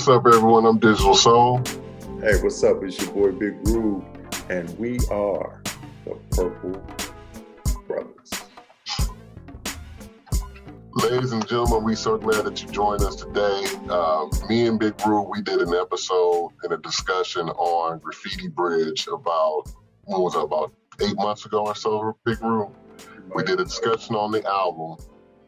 what's up, everyone? I'm Digital Soul. Hey, what's up? It's your boy Big Groove, and we are the Purple Brothas. Ladies and gentlemen, we're so glad that you joined us today. Me and Big Groove, we did an episode and a discussion on Graffiti Bridge about 8 months ago or so, Big Groove. We did a discussion on the album.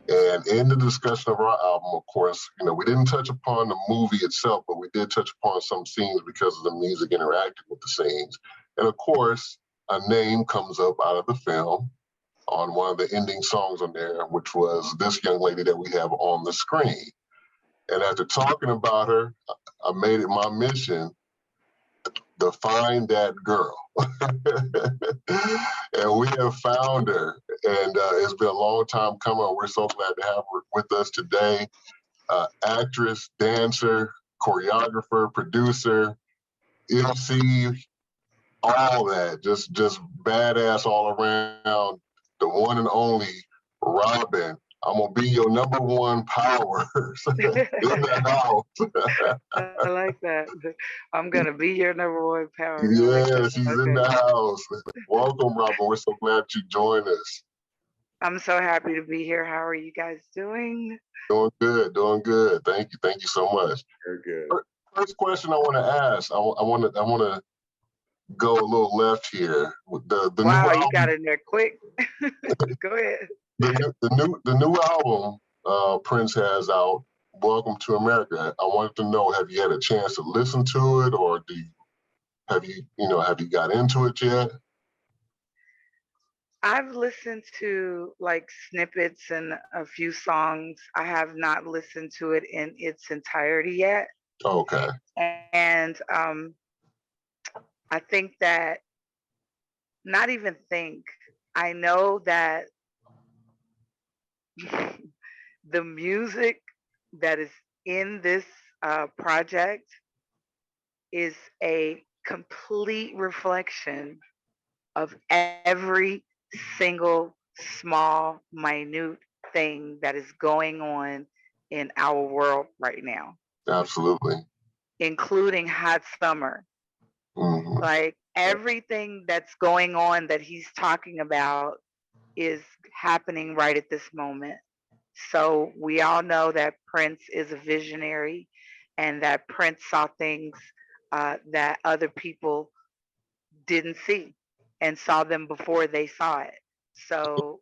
And in the discussion of our album, of course, we didn't touch upon the movie itself, but we did touch upon some scenes because of the music interacting with the scenes. And of course, a name comes up out of the film on one of the ending songs on there, which was this young lady that we have on the screen. And after talking about her, I made it my mission to find that girl. And we have found her. And it's been a long time coming. We're so glad to have her with us today. Actress, dancer, choreographer, producer, MC, all that. Just badass all around. The one and only Robin. I'm going to be your number one power in the house. I like that. I'm going to be your number one power. Yeah, she's in the house. Welcome, Robin. We're so glad you joined us. I'm so happy to be here. How are you guys doing? Doing good. Thank you so much. Very good. First question I want to ask. I want to go a little left here. The wow, new album, you got in there quick. Go ahead. The new album Prince has out, Welcome to America. I wanted to know, have you had a chance to listen to it, or have you got into it yet? I've listened to like snippets and a few songs. I have not listened to it in its entirety yet. Okay. And I think that, I know that the music that is in this project is a complete reflection of every single small, minute thing that is going on in our world right now. Absolutely. Including hot summer. Mm-hmm. Like everything that's going on that he's talking about is happening right at this moment. So we all know that Prince is a visionary and that Prince saw things that other people didn't see and saw them before they saw it. So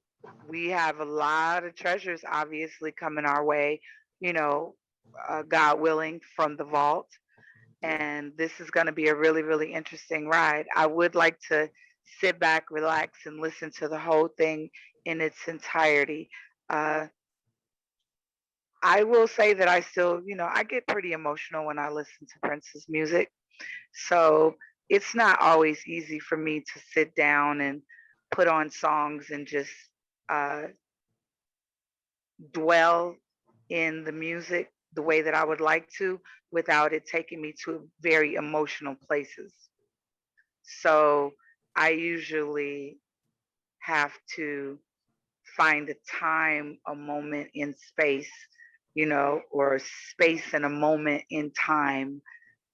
we have a lot of treasures obviously coming our way, God willing, from the vault. And this is going to be a really, really interesting ride. I would like to sit back, relax, and listen to the whole thing in its entirety. I will say that I still, I get pretty emotional when I listen to Prince's music. So it's not always easy for me to sit down and put on songs and just dwell in the music the way that I would like to without it taking me to very emotional places. So I usually have to find a time, a moment in space, or space and a moment in time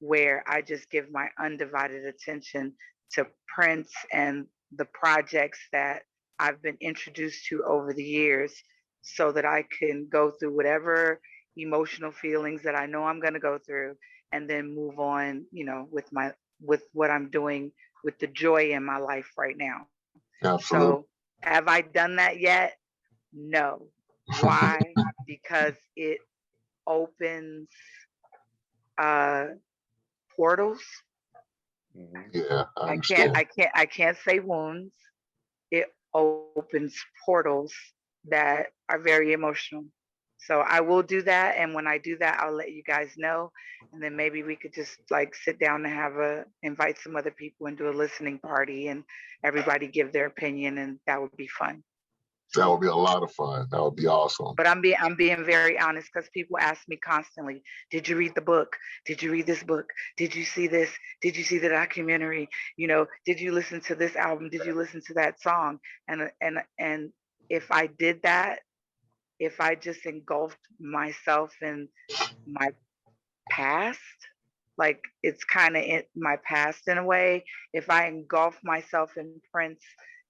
where I just give my undivided attention to Prince and the projects that I've been introduced to over the years so that I can go through whatever emotional feelings that I know I'm going to go through and then move on, with what I'm doing with the joy in my life right now. Absolutely. So have I done that yet? No. Why? Because it opens portals. Yeah, I understand. I can't say wounds. It opens portals that are very emotional. So I will do that, and when I do that, I'll let you guys know, and then maybe we could just like sit down and invite some other people and do a listening party, and everybody give their opinion, and that would be fun. That would be a lot of fun. That would be awesome. But I'm being very honest because people ask me constantly, did you read the book? Did you read this book? Did you see this? Did you see the documentary? Did you listen to this album? Did you listen to that song? And if I did that, if I just engulfed myself in my past. Like it's kind of in my past in a way. If I engulf myself in Prince,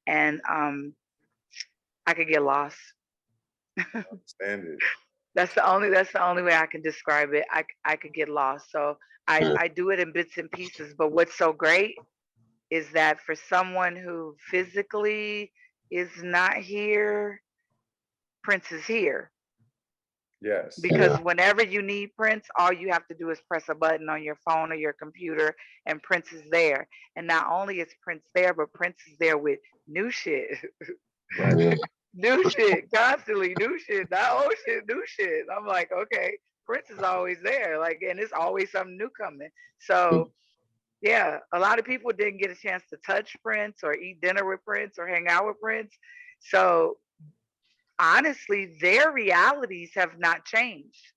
and I could get lost. Understand it. That's the only way I can describe it. I could get lost. So I Yeah. I do it in bits and pieces. But what's so great is that for someone who physically is not here, Prince is here. Yes. Because Yeah. whenever you need Prince, all you have to do is press a button on your phone or your computer, and Prince is there. And not only is Prince there, but Prince is there with new shit, Right. Yeah. new shit, constantly new shit, not old shit, new shit. I'm like, okay, Prince is always there, like, and it's always something new coming. So yeah, a lot of people didn't get a chance to touch Prince or eat dinner with Prince or hang out with Prince. So honestly, their realities have not changed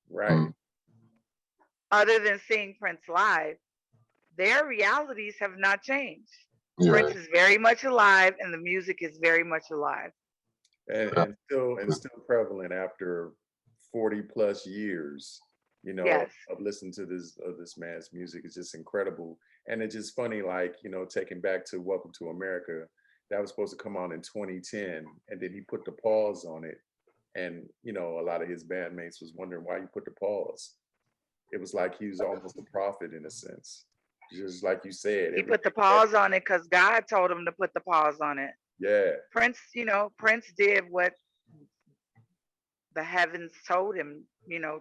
Right. other than seeing Prince live. Their realities have not changed. Yeah. Prince is very much alive and the music is very much alive. And still prevalent after 40 plus years, Yes. of listening to this man's music. Is just incredible. And it's just funny, like, taking back to Welcome to America, that was supposed to come on in 2010, and then he put the pause on it. And a lot of his bandmates was wondering why you put the pause. It was like he was almost a prophet in a sense. Just like you said, He put the everything that, pause on it because God told him to put the pause on it. yeah, Prince, Prince did what the heavens told him,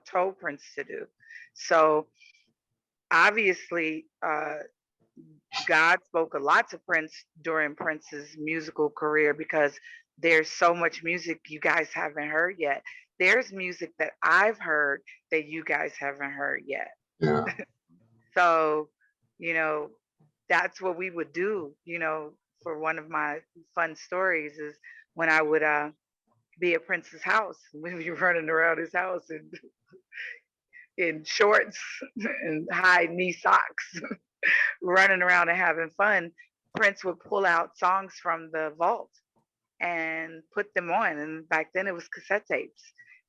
told Prince to do. So obviously, God spoke a lot to Prince during Prince's musical career because there's so much music you guys haven't heard yet. There's music that I've heard that you guys haven't heard yet. Yeah. So, you know, that's what we would do, for one of my fun stories is when I would be at Prince's house. We'd be running around his house in shorts and high knee socks, running around and having fun. Prince would pull out songs from the vault and put them on. And back then it was cassette tapes.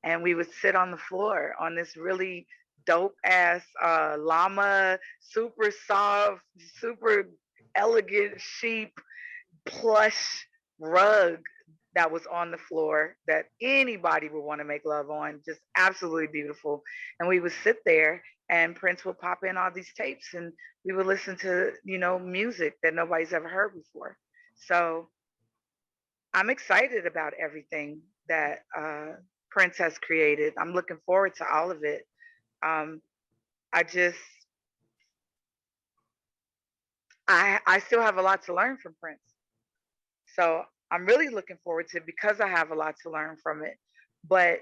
And we would sit on the floor on this really dope ass llama, super soft, super elegant sheep plush rug that was on the floor that anybody would want to make love on. Just absolutely beautiful. And we would sit there and Prince would pop in all these tapes and we would listen to, music that nobody's ever heard before. So I'm excited about everything that Prince has created. I'm looking forward to all of it. Um, I just, I still have a lot to learn from Prince. So I'm really looking forward to it because I have a lot to learn from it. But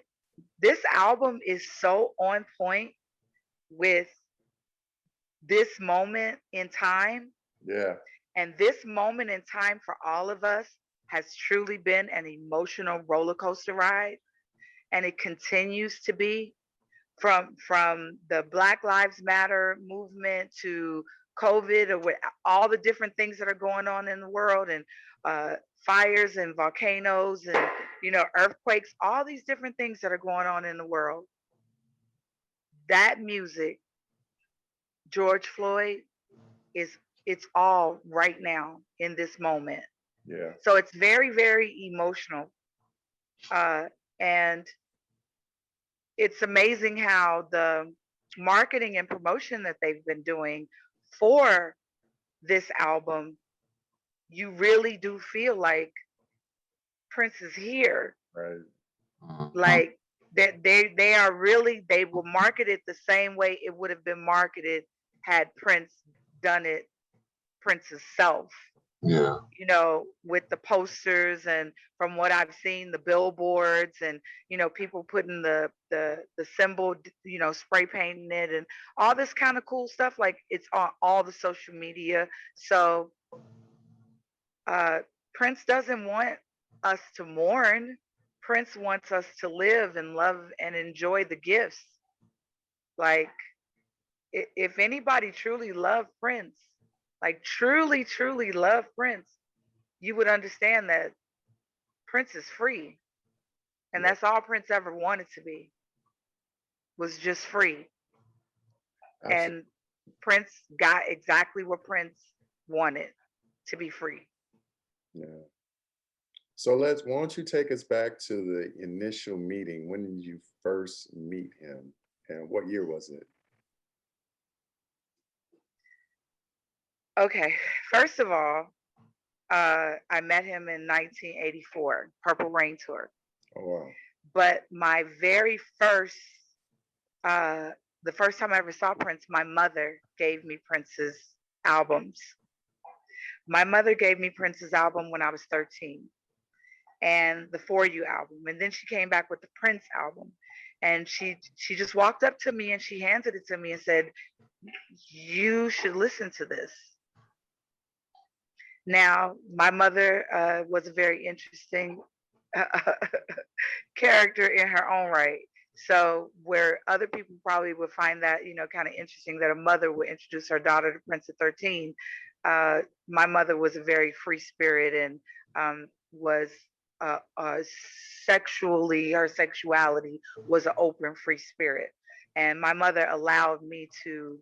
this album is so on point with this moment in time. yeah, And this moment in time for all of us has truly been an emotional roller coaster ride. And it continues to be from the Black Lives Matter movement to COVID or with all the different things that are going on in the world and uh, fires and volcanoes and earthquakes, all these different things that are going on in the world. That music, George Floyd, is it's all right now in this moment. yeah, So it's very very emotional, uh, and it's amazing how the marketing and promotion that they've been doing for this album, you really do feel like Prince is here. right, Mhm. Like that they are really they will market it the same way it would have been marketed had Prince done it Prince's self. Yeah. With the posters and from what I've seen, the billboards and people putting the symbol, spray painting it and all this kind of cool stuff. Like it's on all the social media. So uh, Prince doesn't want us to mourn. Prince wants us to live and love and enjoy the gifts. Like if anybody truly loved Prince, like truly, truly love Prince, you would understand that Prince is free. And yeah, that's all Prince ever wanted to be was just free. Absolutely. And Prince got exactly what Prince wanted, to be free. Yeah. So why don't you take us back to the initial meeting? When did you first meet him, and what year was it? Okay, first of all, I met him in 1984, Purple Rain tour. Oh wow. But my very first, uh, the first time I ever saw Prince, my mother gave me Prince's albums. My mother gave me Prince's album when I was 13, and the For You album, and then she came back with the Prince album, and she just walked up to me and she handed it to me and said, "You should listen to this." Now, my mother was a very interesting character in her own right. So, where other people probably would find that, kind of interesting that a mother would introduce her daughter to Prince at 13, uh, my mother was a very free spirit and was sexually, her sexuality was an open, free spirit. And my mother allowed me to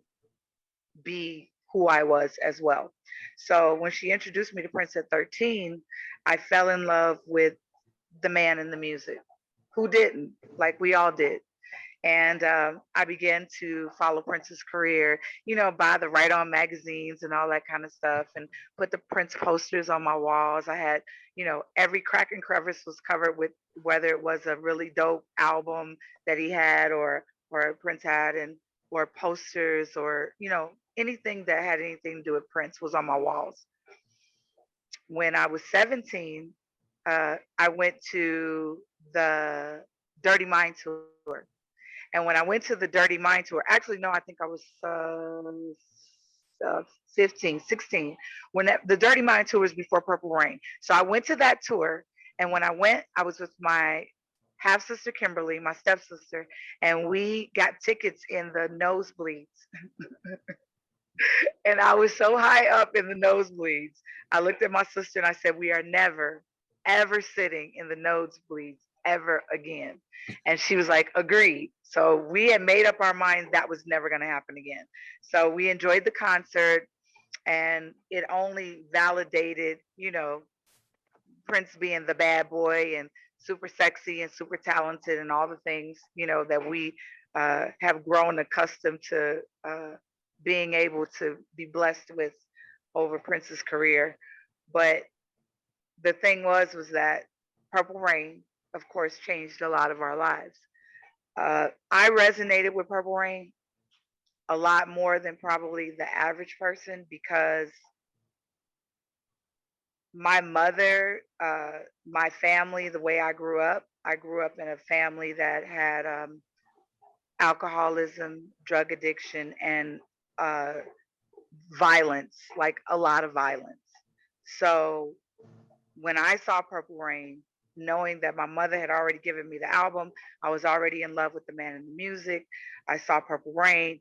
be who I was as well. So when she introduced me to Prince at 13, I fell in love with the man in the music. Who didn't? Like we all did. And I began to follow Prince's career, buy the Right On magazines and all that kind of stuff, and put the Prince posters on my walls. I had, every crack and crevice was covered with whether it was a really dope album that he had or Prince had, and or posters or anything that had anything to do with Prince was on my walls. When I was 17, I went to the Dirty Mind tour. And when I went to the Dirty Mind tour, actually, no, I think I was 15, 16. When the Dirty Mind tour was before Purple Rain. So I went to that tour. And when I went, I was with my half sister, Kimberly, my stepsister, and we got tickets in the nosebleeds. And I was so high up in the nosebleeds. I looked at my sister and I said, "We are never, ever sitting in the nosebleeds ever again." And she was like, "Agreed." So we had made up our minds that was never going to happen again. So we enjoyed the concert, and it only validated, Prince being the bad boy and super sexy and super talented and all the things, that we have grown accustomed to being able to be blessed with over Prince's career. But the thing was that Purple Rain, of course, changed a lot of our lives. I resonated with Purple Rain a lot more than probably the average person because my mother, my family, the way I grew up in a family that had alcoholism, drug addiction, and uh, violence, like a lot of violence. So when I saw Purple Rain, knowing that my mother had already given me the album, I was already in love with the man in the music. I saw Purple Rain.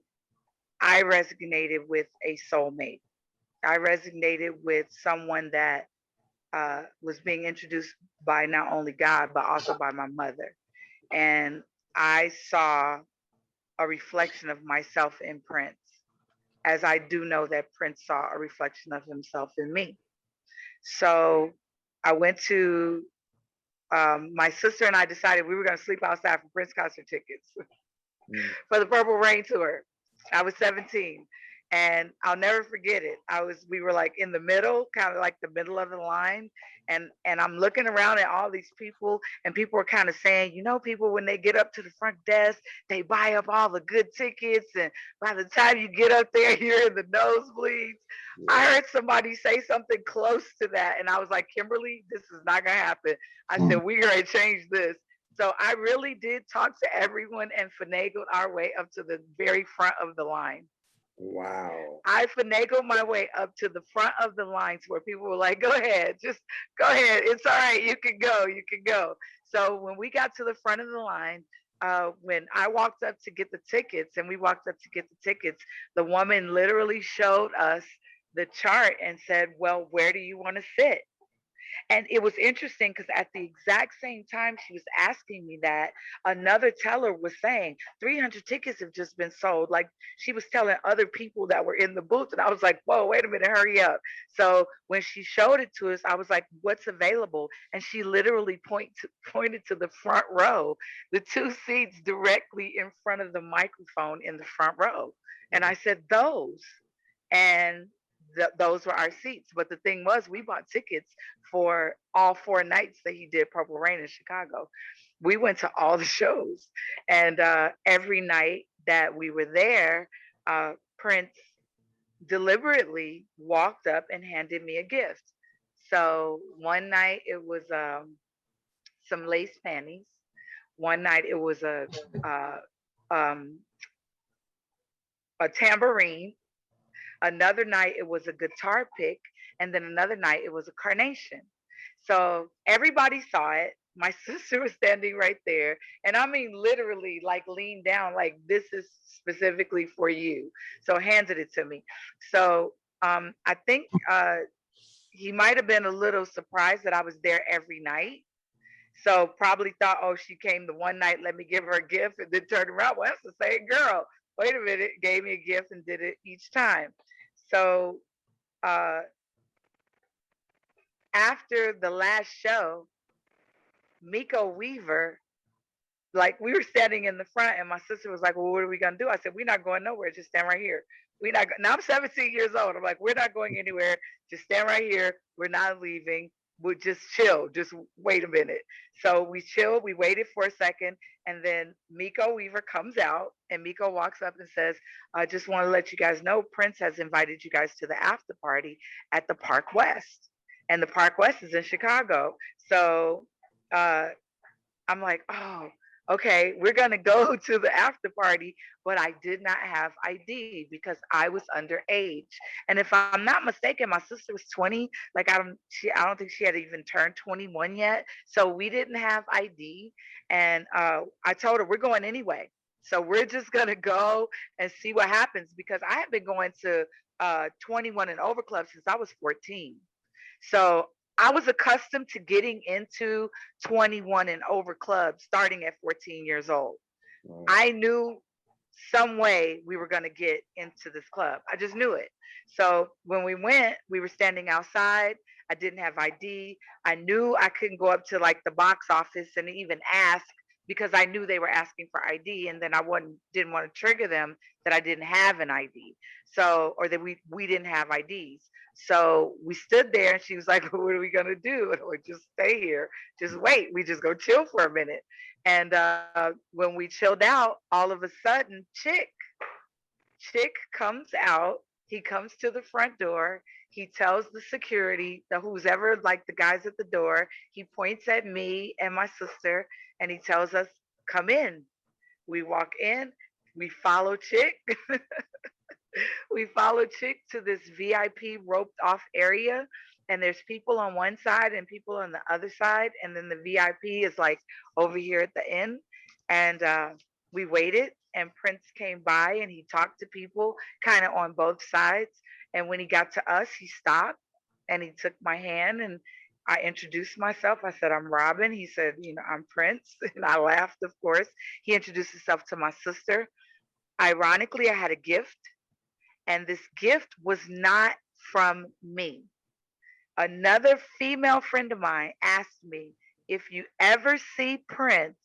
I resonated with a soulmate. I resonated with someone that was being introduced by not only God, but also by my mother. And I saw a reflection of myself in Prince, as I do know that Prince saw a reflection of himself in me. So I went to, my sister and I decided we were going to sleep outside for Prince concert tickets Mm. for the Purple Rain tour. I was 17 and I'll never forget it. We were like in the middle, kind of like the middle of the line. And I'm looking around at all these people and people are kind of saying, people when they get up to the front desk, they buy up all the good tickets. And by the time you get up there, you're in the nosebleeds. I Yeah. heard somebody say something close to that. And I was like, Kimberly, this is not going to happen. I said, we're going to change this. So I really did talk to everyone and finagled our way up to the very front of the line. Wow. I finagled my way up to the front of the line to where people were like, "Go ahead, just go ahead. It's all right. You can go. You can go." So when we got to the front of the line, when I walked up to get the tickets and we walked up to get the tickets, the woman literally showed us the chart and said, "Well, where do you want to sit?" And it was interesting because at the exact same time she was asking me that, another teller was saying 300 tickets have just been sold. Like she was telling other people that were in the booth. And I was like, whoa, wait a minute, hurry up. So when she showed it to us, I was like, what's available? And she literally pointed to the front row, the two seats directly in front of the microphone in the front row. And I said, those. And those were our seats. But the thing was, we bought tickets for all 4 nights that he did Purple Rain in Chicago. We went to all the shows, and every night that we were there, Prince deliberately walked up and handed me a gift. So one night it was some lace panties. One night it was uh, um, a tambourine. Another night it was a guitar pick, and then another night it was a carnation. So everybody saw it. My sister was standing right there, and I mean literally like leaned down, like this is specifically for you. So handed it to me. So I think he might have been a little surprised that I was there every night. So probably thought, oh, she came the one night, let me give her a gift, and then turned around. Well, that's the same girl. Wait a minute, gave me a gift and did it each time. So uh, after the last show, Miko Weaver, like we were standing in the front, and my sister was like, "Well, what are we gonna do?" I said, "We're not going nowhere. Just stand right here. We not." Now I'm 17 years old. I'm like, "We're not going anywhere. Just stand right here. We're not leaving. We'll just chill. Just wait a minute." So we chilled. We waited for a second, and then Miko Weaver comes out, and Miko walks up and says, "I just want to let you guys know Prince has invited you guys to the after party at the Park West, and the Park West is in Chicago." So uh, I'm like, oh, okay, we're gonna go to the after party, but I did not have ID because I was underage. And if I'm not mistaken, my sister was 20. Like I don't think she had even turned 21 yet. So we didn't have ID. And I told her we're going anyway. So we're just gonna go and see what happens because I had been going to 21 and over clubs since I was 14. So I was accustomed to getting into 21 and over clubs starting at 14 years old. Mm. I knew some way we were going to get into this club. I just knew it. So when we went, we were standing outside. I didn't have ID. I knew I couldn't go up to like the box office and even ask because I knew they were asking for ID, and then I wasn't didn't want to trigger them that I didn't have an ID. So or that we didn't have IDs. So we stood there and she was like, "What are we gonna do?" And we just stay here, just wait. We just go chill for a minute. And when we chilled out, all of a sudden, Chick comes out. He comes to the front door. He tells the security, the who's ever like the guys at the door. He points at me and my sister, and he tells us, "Come in." We walk in. We follow Chick. We follow Chick to this VIP roped off area, and there's people on one side and people on the other side, and then the VIP is like over here at the end. And we waited, and Prince came by and he talked to people kind of on both sides. And when he got to us, he stopped and he took my hand, and I introduced myself. I said, "I'm Robin." He said, "I'm Prince." And I laughed, of course. He introduced himself to my sister. Ironically, I had a gift, and this gift was not from me. Another female friend of mine asked me, if you ever see Prince,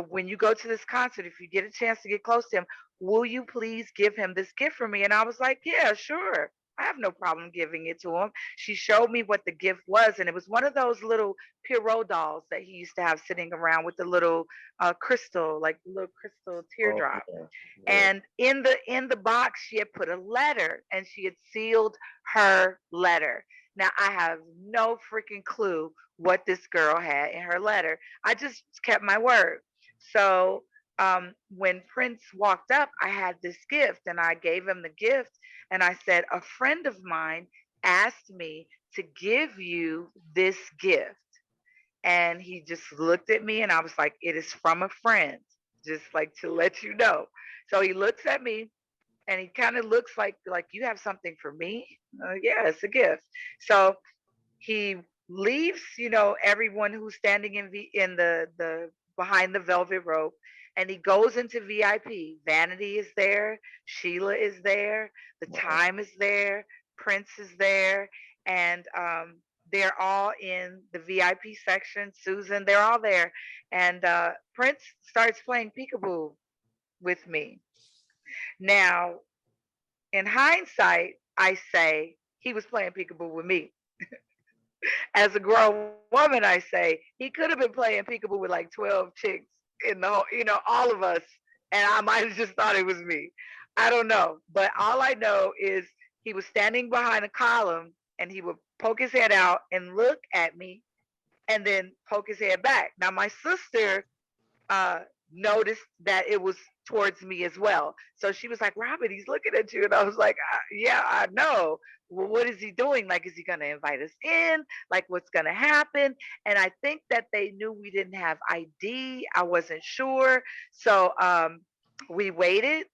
when you go to this concert, if you get a chance to get close to him, will you please give him this gift for me? And I was like, yeah, sure. I have no problem giving it to him. She showed me what the gift was, and it was one of those little Pierrot dolls that he used to have sitting around with the little crystal, like little crystal Oh, teardrop. yeah. Yeah. And in the box she had put a letter, and she had sealed her letter. Now I have no freaking clue what this girl had in her letter. I just kept my word. So when Prince walked up, I had this gift, and I gave him the gift, and I said, "A friend of mine asked me to give you this gift." And he just looked at me, and I was like, "It is from a friend, just like to let you know." So he looks at me, and he kind of looks like you have something for me. Yeah, it's a gift. So he leaves, everyone who's standing in the behind the velvet rope, and he goes into VIP. Vanity is there, Sheila is there, the Wow. Time is there, Prince is there, and they're all in the VIP section. Susan, they're all there, and Prince starts playing peekaboo with me. Now, in hindsight, I say he was playing peekaboo with me. As a grown woman, I say he could have been playing peekaboo with like 12 chicks in the whole, all of us. And I might have just thought it was me. I don't know. But all I know is he was standing behind a column and he would poke his head out and look at me and then poke his head back. Now, my sister uh, noticed that it was towards me as well. So she was like, Robert, he's looking at you. And I was like, yeah, I know. Well, what is he doing? Like, is he going to invite us in? Like, what's going to happen? And I think that they knew we didn't have ID. I wasn't sure. So we waited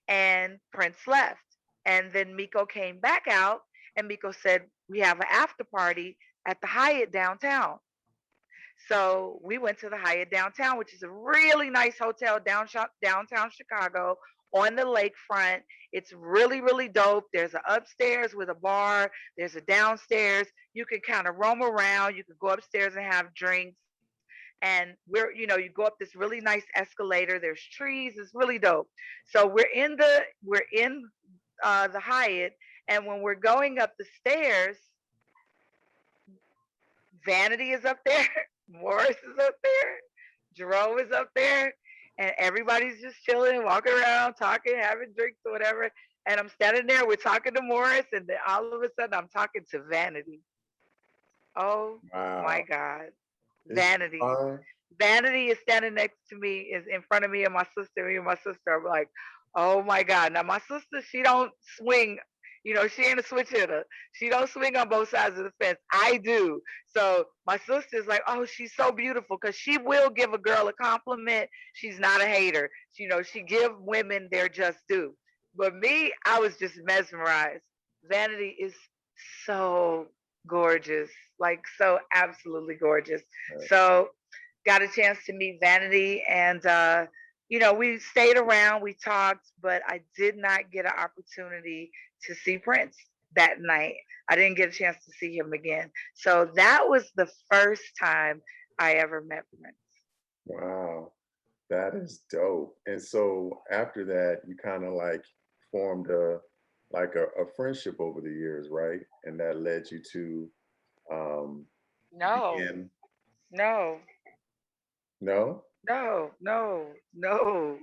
and Prince left. And then Miko came back out and Miko said, we have an after party at the Hyatt downtown. So we went to the Hyatt downtown, which is a really nice hotel downtown Chicago on the lakefront. It's really, really dope. There's an upstairs with a bar, there's a downstairs. You can kind of roam around. You can go upstairs and have drinks. And you go up this really nice escalator. There's trees. It's really dope. So we're in the Hyatt, and when we're going up the stairs, Vanity is up there, Morris is up there, Jerome is up there, and everybody's just chilling, walking around, talking, having drinks or whatever. And I'm standing there, we're talking to Morris, and then all of a sudden I'm talking to Vanity. Oh my Wow. God. It's Vanity. fun. Vanity is standing next to me, is in front of me and my sister. Me and my sister are like, oh my God. Now my sister, she don't swing, she ain't a switch hitter. She don't swing on both sides of the fence. I do. So my sister's like, oh, she's so beautiful because she will give a girl a compliment. She's not a hater. She give women their just due. But me, I was just mesmerized. Vanity is so gorgeous, like so absolutely gorgeous. Right. So got a chance to meet Vanity, and we stayed around, we talked, but I did not get an opportunity to see Prince that night. I didn't get a chance to see him again. So that was the first time I ever met Prince. Wow. That is dope. And so after that, you kind of like formed a friendship over the years, right? And that led you to you No, began no, no? no, no, no,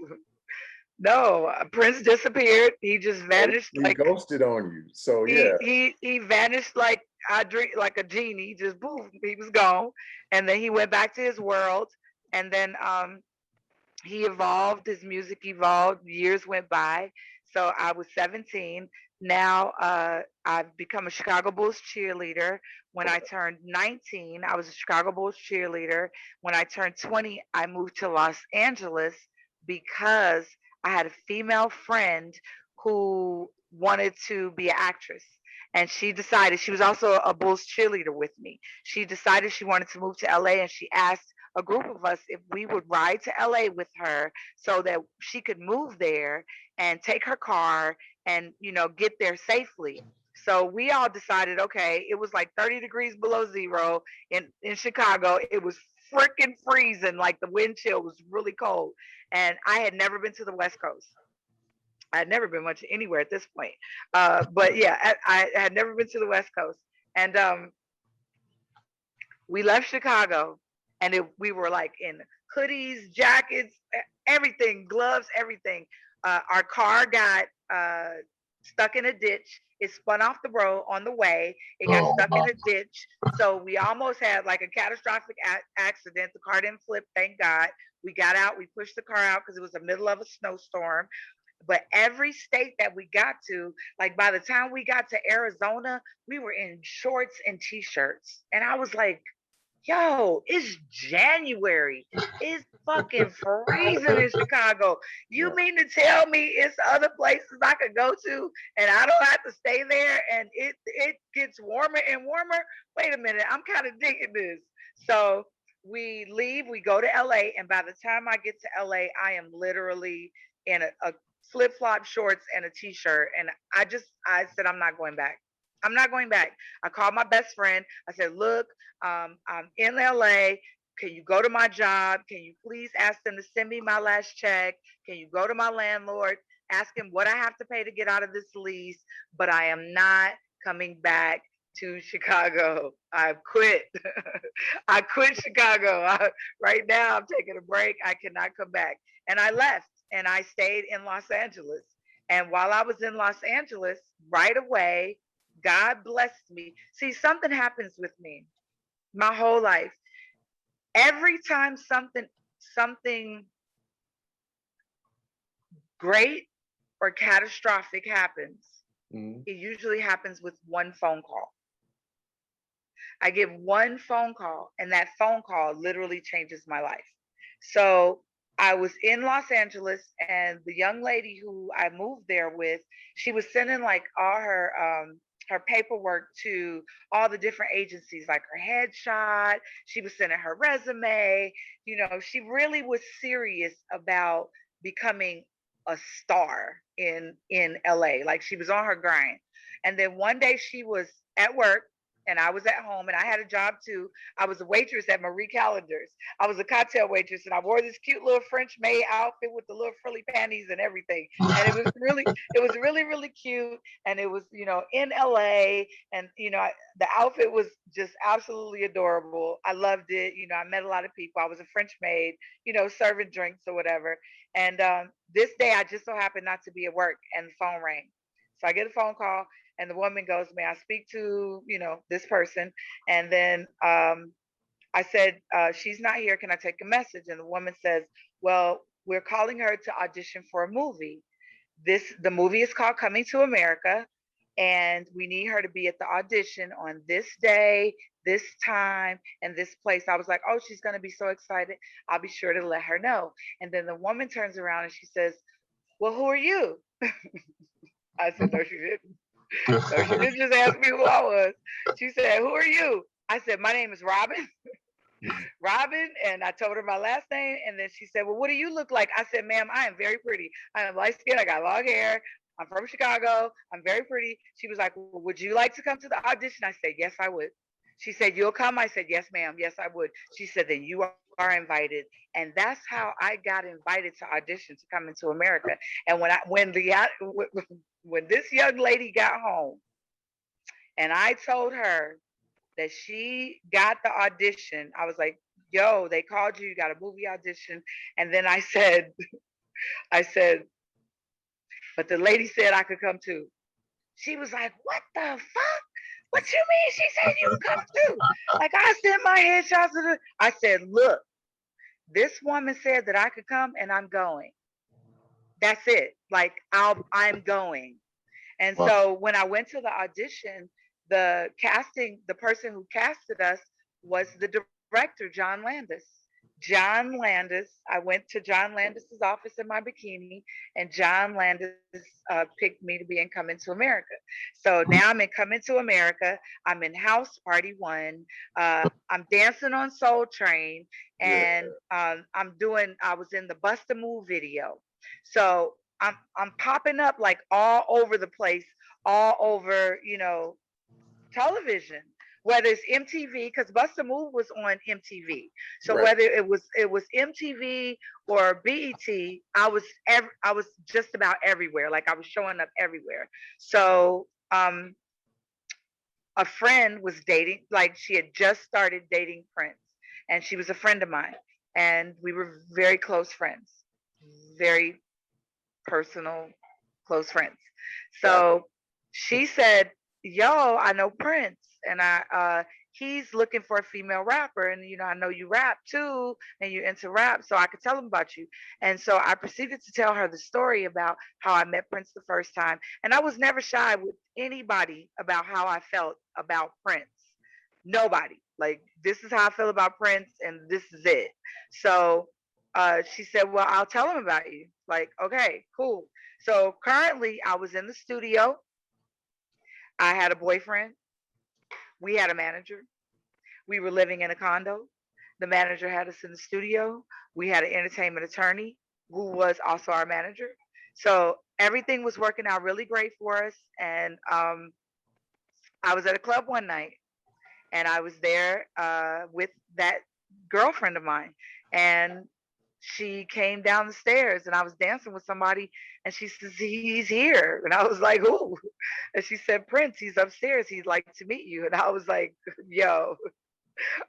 no. Prince disappeared. He just Oh, vanished he like ghosted on you. So he yeah. he he vanished like I drink like a genie. Just boom, he was gone, and then he went back to his world, and then he evolved. His music evolved. Years went by. So I was 17. Now I've become a Chicago Bulls cheerleader. When I turned 19, I was a Chicago Bulls cheerleader. When I turned 20, I moved to Los Angeles because I had a female friend who wanted to be an actress. And she decided, she was also a Bulls cheerleader with me. She decided she wanted to move to LA, and she asked a group of us if we would ride to LA with her so that she could move there and take her car and get there safely. So we all decided, okay, it was like 30 degrees below zero in Chicago. It was freaking freezing, like the wind chill was really cold. And I had never been to the West Coast. I had never been much anywhere at this point. But yeah, I had never been to the West Coast. And we left Chicago, and we were like in hoodies, jackets, everything, gloves, everything. Our car got stuck in a ditch. It spun off the road on the way. It got Oh stuck my. in a ditch. So we almost had like a catastrophic accident. The car didn't flip, thank God. We got out, we pushed the car out because it was the middle of a snowstorm. But every state that we got to, like by the time we got to Arizona, we were in shorts and t-shirts. And I was like, Yo, it's January. It's fucking freezing in Chicago. You Yeah. mean to tell me it's other places I could go to and I don't have to stay there and it gets warmer and warmer? Wait a minute, I'm kind of digging this. So we leave, we go to LA, and by the time I get to LA, I am literally in a flip flop shorts and a t shirt. And I said, I'm not going back. I'm not going back. I called my best friend. I said, look, I'm in LA. Can you go to my job? Can you please ask them to send me my last check? Can you go to my landlord? Ask him what I have to pay to get out of this lease? But I am not coming back to Chicago. I've quit. I quit Chicago. Right now, I'm taking a break. I cannot come back. And I left and I stayed in Los Angeles. And while I was in Los Angeles, right away, God blessed me. See, something happens with me my whole life. Every time something great or catastrophic happens, Hmm. it usually happens with one phone call. I get one phone call, and that phone call literally changes my life. So I was in Los Angeles, and the young lady who I moved there with, she was sending like all her paperwork to all the different agencies, like her headshot. She was sending her resume. You know, she really was serious about becoming a star in LA. Like she was on her grind. And then one day she was at work and I was at home and I had a job too. I was a waitress at Marie Callender's. I was a cocktail waitress and I wore this cute little French maid outfit with the little frilly panties and everything. And it was really, really cute. And it was, in LA. And, the outfit was just absolutely adorable. I loved it. I met a lot of people. I was a French maid, serving drinks or whatever. And this day I just so happened not to be at work and the phone rang. So I get a phone call and the woman goes, may I speak to, this person? And then I said, she's not here. Can I take a message? And the woman says, well, we're calling her to audition for a movie. The movie is called Coming to America. And we need her to be at the audition on this day, this time, and this place. I was like, oh, she's going to be so excited. I'll be sure to let her know. And then the woman turns around and she says, well, who are you? I said, no, she didn't. No, she didn't just ask me who I was. She said, who are you? I said, my name is Robin. Robin. And I told her my last name. And then she said, well, what do you look like? I said, ma'am, I am very pretty. I am light skinned. I got long hair. I'm from Chicago. I'm very pretty. She was like, well, would you like to come to the audition? I said, yes, I would. She said, you'll come? I said, yes, ma'am. Yes, I would. She said, then you are invited. And that's how I got invited to audition to come into America. And when this young lady got home and I told her that she got the audition, I was like, yo, they called you, you got a movie audition. And then I said, but the lady said I could come too. She was like, what the fuck? What you mean? She said you can come too. Like I sent my headshots to the. I said, look, this woman said that I could come and I'm going. That's it. Like I'm going. And Wow. so when I went to the audition, the person who casted us was the director, John Landis. John Landis, I went to John Landis's office in my bikini, and John Landis picked me to be in Coming to America. So now I'm in Coming to America. I'm in House Party One. I'm dancing on Soul Train, Yeah. and I was in the Bust a Move video. So I'm popping up like all over the place, all over, television. Whether it's MTV, because Bust a Move was on MTV. So Right. whether it was MTV or BET, I was just about everywhere. Like I was showing up everywhere. So a friend was dating, like she had just started dating Prince, and she was a friend of mine, and we were very close friends, very personal, close friends. Gotcha. So she said, yo, I know Prince, and he's looking for a female rapper, and I know you rap too, and you're into rap, so I could tell him about you. And so I proceeded to tell her the story about how I met Prince the first time, and I was never shy with anybody about how I felt about Prince. Nobody. Like, this is how I feel about Prince, and this is it. So she said, well, I'll tell him about you. Like, okay, cool. So currently, I was in the studio. I had a boyfriend. We had a manager. We were living in a condo. The manager had us in the studio. We had an entertainment attorney who was also our manager. So everything was working out really great for us. And I was at a club one night, and I was there with that girlfriend of mine. And she came down the stairs, and I was dancing with somebody, and she says, he's here. And I was like, who? And she said, Prince, he's upstairs. He'd like to meet you. And I was like, yo,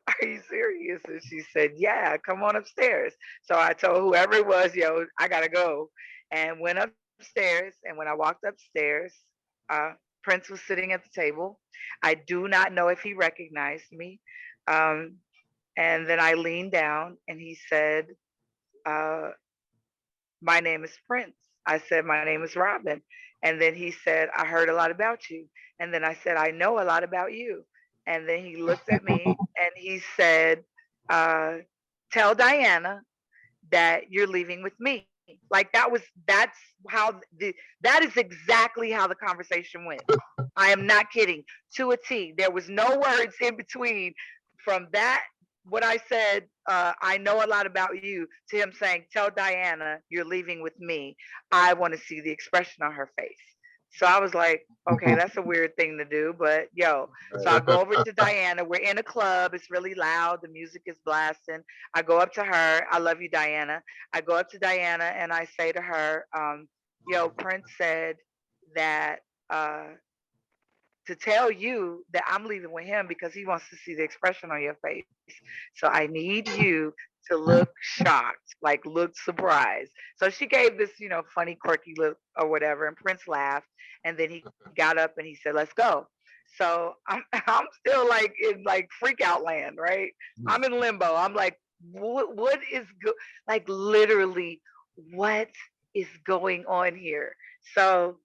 are you serious? And she said, yeah, come on upstairs. So I told whoever it was, yo, I gotta go, and went upstairs. And when I walked upstairs, uh, Prince was sitting at the table. I do not know if he recognized me. Um, and then I leaned down, and he said, uh, my name is Prince. I said, my name is Robin. And then he said, I heard a lot about you. And then I said, I know a lot about you. And then he looked at me, and he said, uh, tell Diana that you're leaving with me. Like, that's how that is exactly how the conversation went. I am not kidding, to a T. There was no words in between from that, what I said, I know a lot about you, to him saying, tell Diana you're leaving with me. I want to see the expression on her face. So I was like, okay, that's a weird thing to do, but yo. So I go over to Diana. We're in a club. It's really loud. The music is blasting. I go up to her. I love you, Diana. I go up to Diana, and I say to her, yo, Prince said that to tell you that I'm leaving with him because he wants to see the expression on your face. So I need you to look shocked, like look surprised. So she gave this, funny, quirky look or whatever, and Prince laughed. And then he got up and he said, let's go. So I'm still like in like freak out land, right? I'm in limbo. I'm like, what is like literally what is going on here? So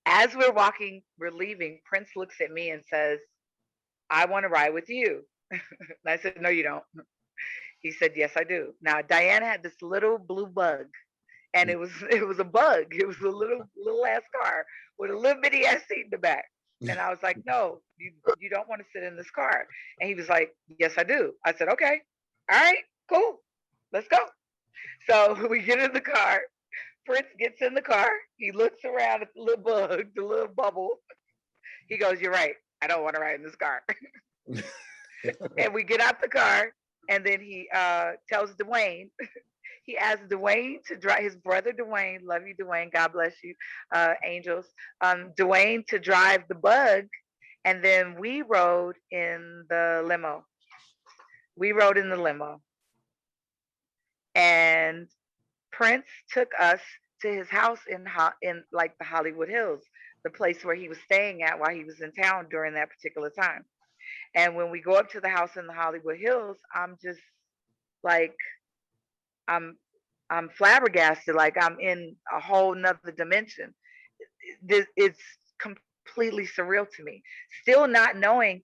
as we're walking, we're leaving, Prince looks at me and says, I want to ride with you. And I said, no, you don't. He said, yes, I do. Now, Diana had this little blue bug, and it was a bug. It was a little ass car with a little bitty ass seat in the back. And I was like, no, you don't want to sit in this car. And he was like, yes, I do. I said, okay, all right, cool, let's go. So we get in the car. Prince gets in the car. He looks around at the little bug, the little bubble. He goes, you're right. I don't want to ride in this car. And we get out the car, and then he tells Dwayne, he asked Dwayne to drive, his brother Dwayne, love you, Dwayne, God bless you, angels, Dwayne to drive the bug. And then we rode in the limo. We rode in the limo. And Prince took us to his house in like the Hollywood Hills, the place where he was staying at while he was in town during that particular time. And when we go up to the house in the Hollywood Hills, I'm just like, I'm I'm flabbergasted. Like I'm in a whole nother dimension. It's completely surreal to me. Still not knowing,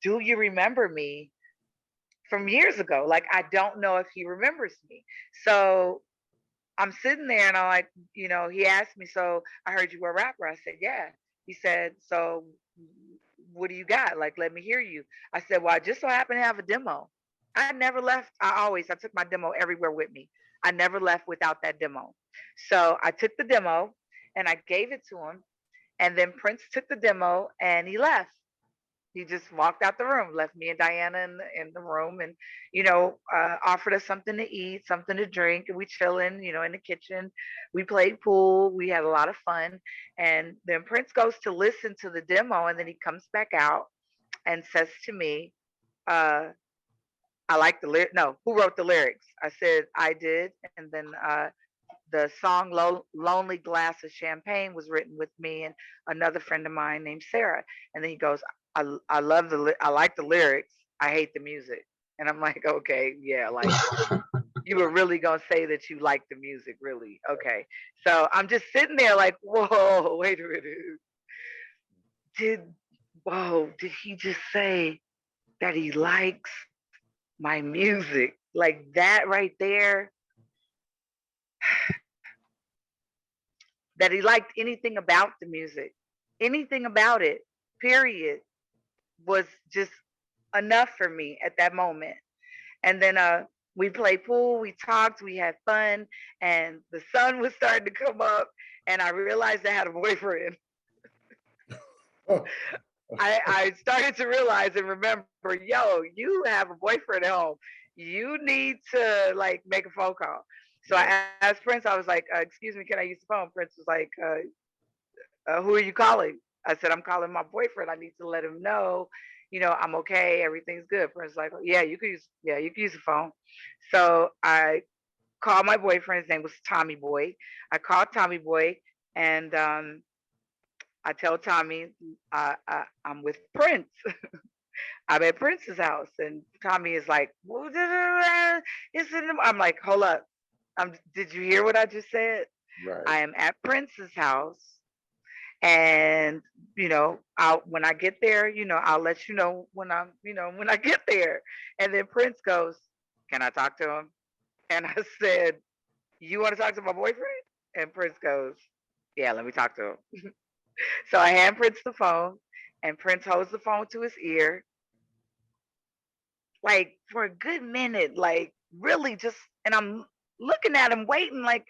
do you remember me from years ago? Like I don't know if he remembers me. So I'm sitting there and I'm like, he asked me, so I heard you were a rapper. I said, yeah. He said, so what do you got? Like, let me hear you. I said, well, I just so happen to have a demo. I never left. I took my demo everywhere with me. I never left without that demo. So I took the demo and I gave it to him. And then Prince took the demo and he left. He just walked out the room, left me and Diana in the room, and offered us something to eat, something to drink, and we chilling, in the kitchen. We played pool. We had a lot of fun, and then Prince goes to listen to the demo, and then he comes back out and says to me, uh, "I like the lyric. No, who wrote the lyrics?" I said, "I did," and then the song Lonely Glass of Champagne was written with me and another friend of mine named Sarah. And then he goes, I love I like the lyrics. I hate the music. And I'm like, okay, yeah, like you were really going to say that you like the music, really. Okay. So I'm just sitting there like, whoa, wait a minute. Did, whoa, did he just say that he likes my music. Like that right there, that he liked anything about the music, anything about it, period, was just enough for me at that moment. And then we played pool, we talked, we had fun, and the sun was starting to come up, and I realized I had a boyfriend. I started to realize and remember, yo, you have a boyfriend at home. You need to like make a phone call. So Yeah. I asked Prince, I was like, excuse me, can I use the phone? Prince was like, who are you calling? I said, I'm calling my boyfriend. I need to let him know, I'm okay. Everything's good. Prince was like, yeah, you can use the phone. So I called my boyfriend. His name was Tommy Boy. I called Tommy Boy, and I tell Tommy I'm with Prince. I'm at Prince's house, and Tommy is like, I'm like, hold up. Did you hear what I just said? Right. I am at Prince's house, and I'll when I get there, I'll let you know when I get there. And then Prince goes, "Can I talk to him?" And I said, "You want to talk to my boyfriend?" And Prince goes, "Yeah, let me talk to him." So I hand Prince the phone, and Prince holds the phone to his ear, like for a good minute, like really just, and I'm looking at him, waiting, like,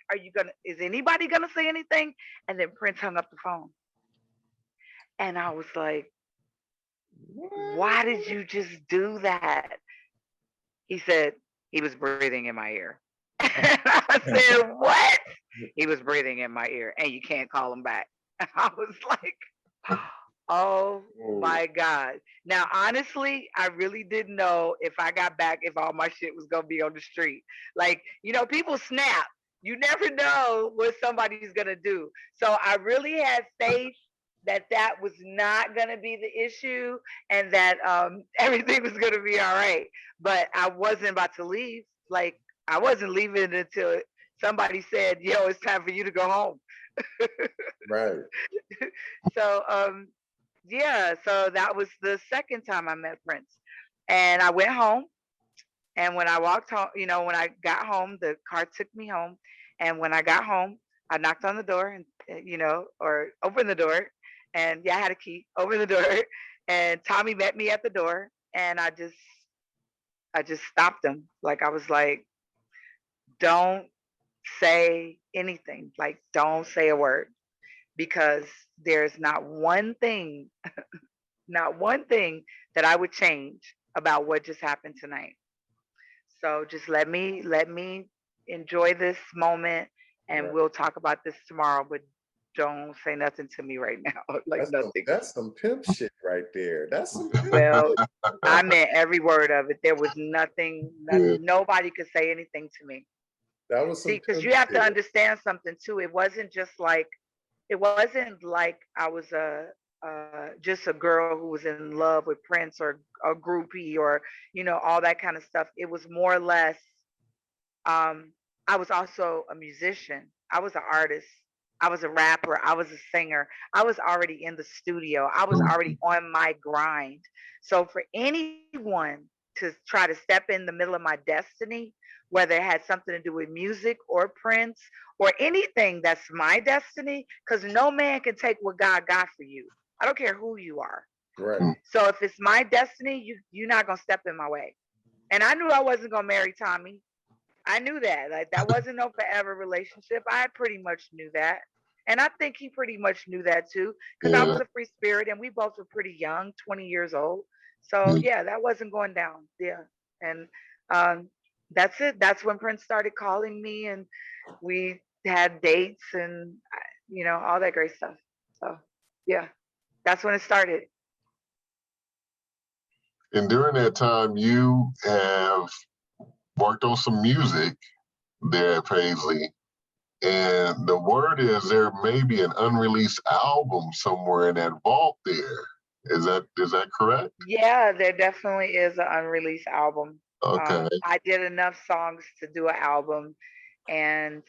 is anybody gonna say anything? And then Prince hung up the phone. And I was like, why did you just do that? He said, he was breathing in my ear. And I said, what? He was breathing in my ear, and you can't call him back. I was like, oh Whoa. my God. Now, honestly, I really didn't know if I got back, if all my shit was going to be on the street. Like, people snap. You never know what somebody's going to do. So I really had faith that that was not going to be the issue, and that everything was going to be all right. But I wasn't about to leave. Like, I wasn't leaving until somebody said, yo, it's time for you to go home. Right. So, yeah, so that was the second time I met Prince. And I went home. And when I walked home, when I got home, the car took me home. And when I got home, I knocked on the door and, or opened the door. And yeah, I had a key, opened the door. And Tommy met me at the door. And I just stopped him. Like, I was like, don't say anything. Like, don't say a word, because there's not one thing that I would change about what just happened tonight. So just let me enjoy this moment, and Right. we'll talk about this tomorrow, but don't say nothing to me right now. Like, nothing. That's some pimp shit right there. That's some pimp Well, shit. I meant every word of it. There was nothing, Yeah. nobody could say anything to me. That was some See, because pimp you have to shit. understand something too. It wasn't like I was just a girl who was in love with Prince, or a groupie, or all that kind of stuff. It was more or less, um, I was also a musician. I was an artist. I was a rapper. I was a singer. I was already in the studio. I was already on my grind. So for anyone to try to step in the middle of my destiny, whether it had something to do with music or Prince or anything that's my destiny, because no man can take what God got for you. I don't care who you are. Right. So if it's my destiny, you're not gonna step in my way. And I knew I wasn't gonna marry Tommy. I knew that. Like, that wasn't no forever relationship. I pretty much knew that. And I think he pretty much knew that too, because I Yeah. was a free spirit and we both were pretty young, 20 years old. So Yeah. yeah, that wasn't going down. Yeah. And um, that's it. That's when Prince started calling me, and we had dates, and all that great stuff. So yeah, that's when it started. And during that time, you have worked on some music there at Paisley. And the word is there may be an unreleased album somewhere in that vault there. Is that correct? Yeah, there definitely is an unreleased album. Okay. I did enough songs to do an album, and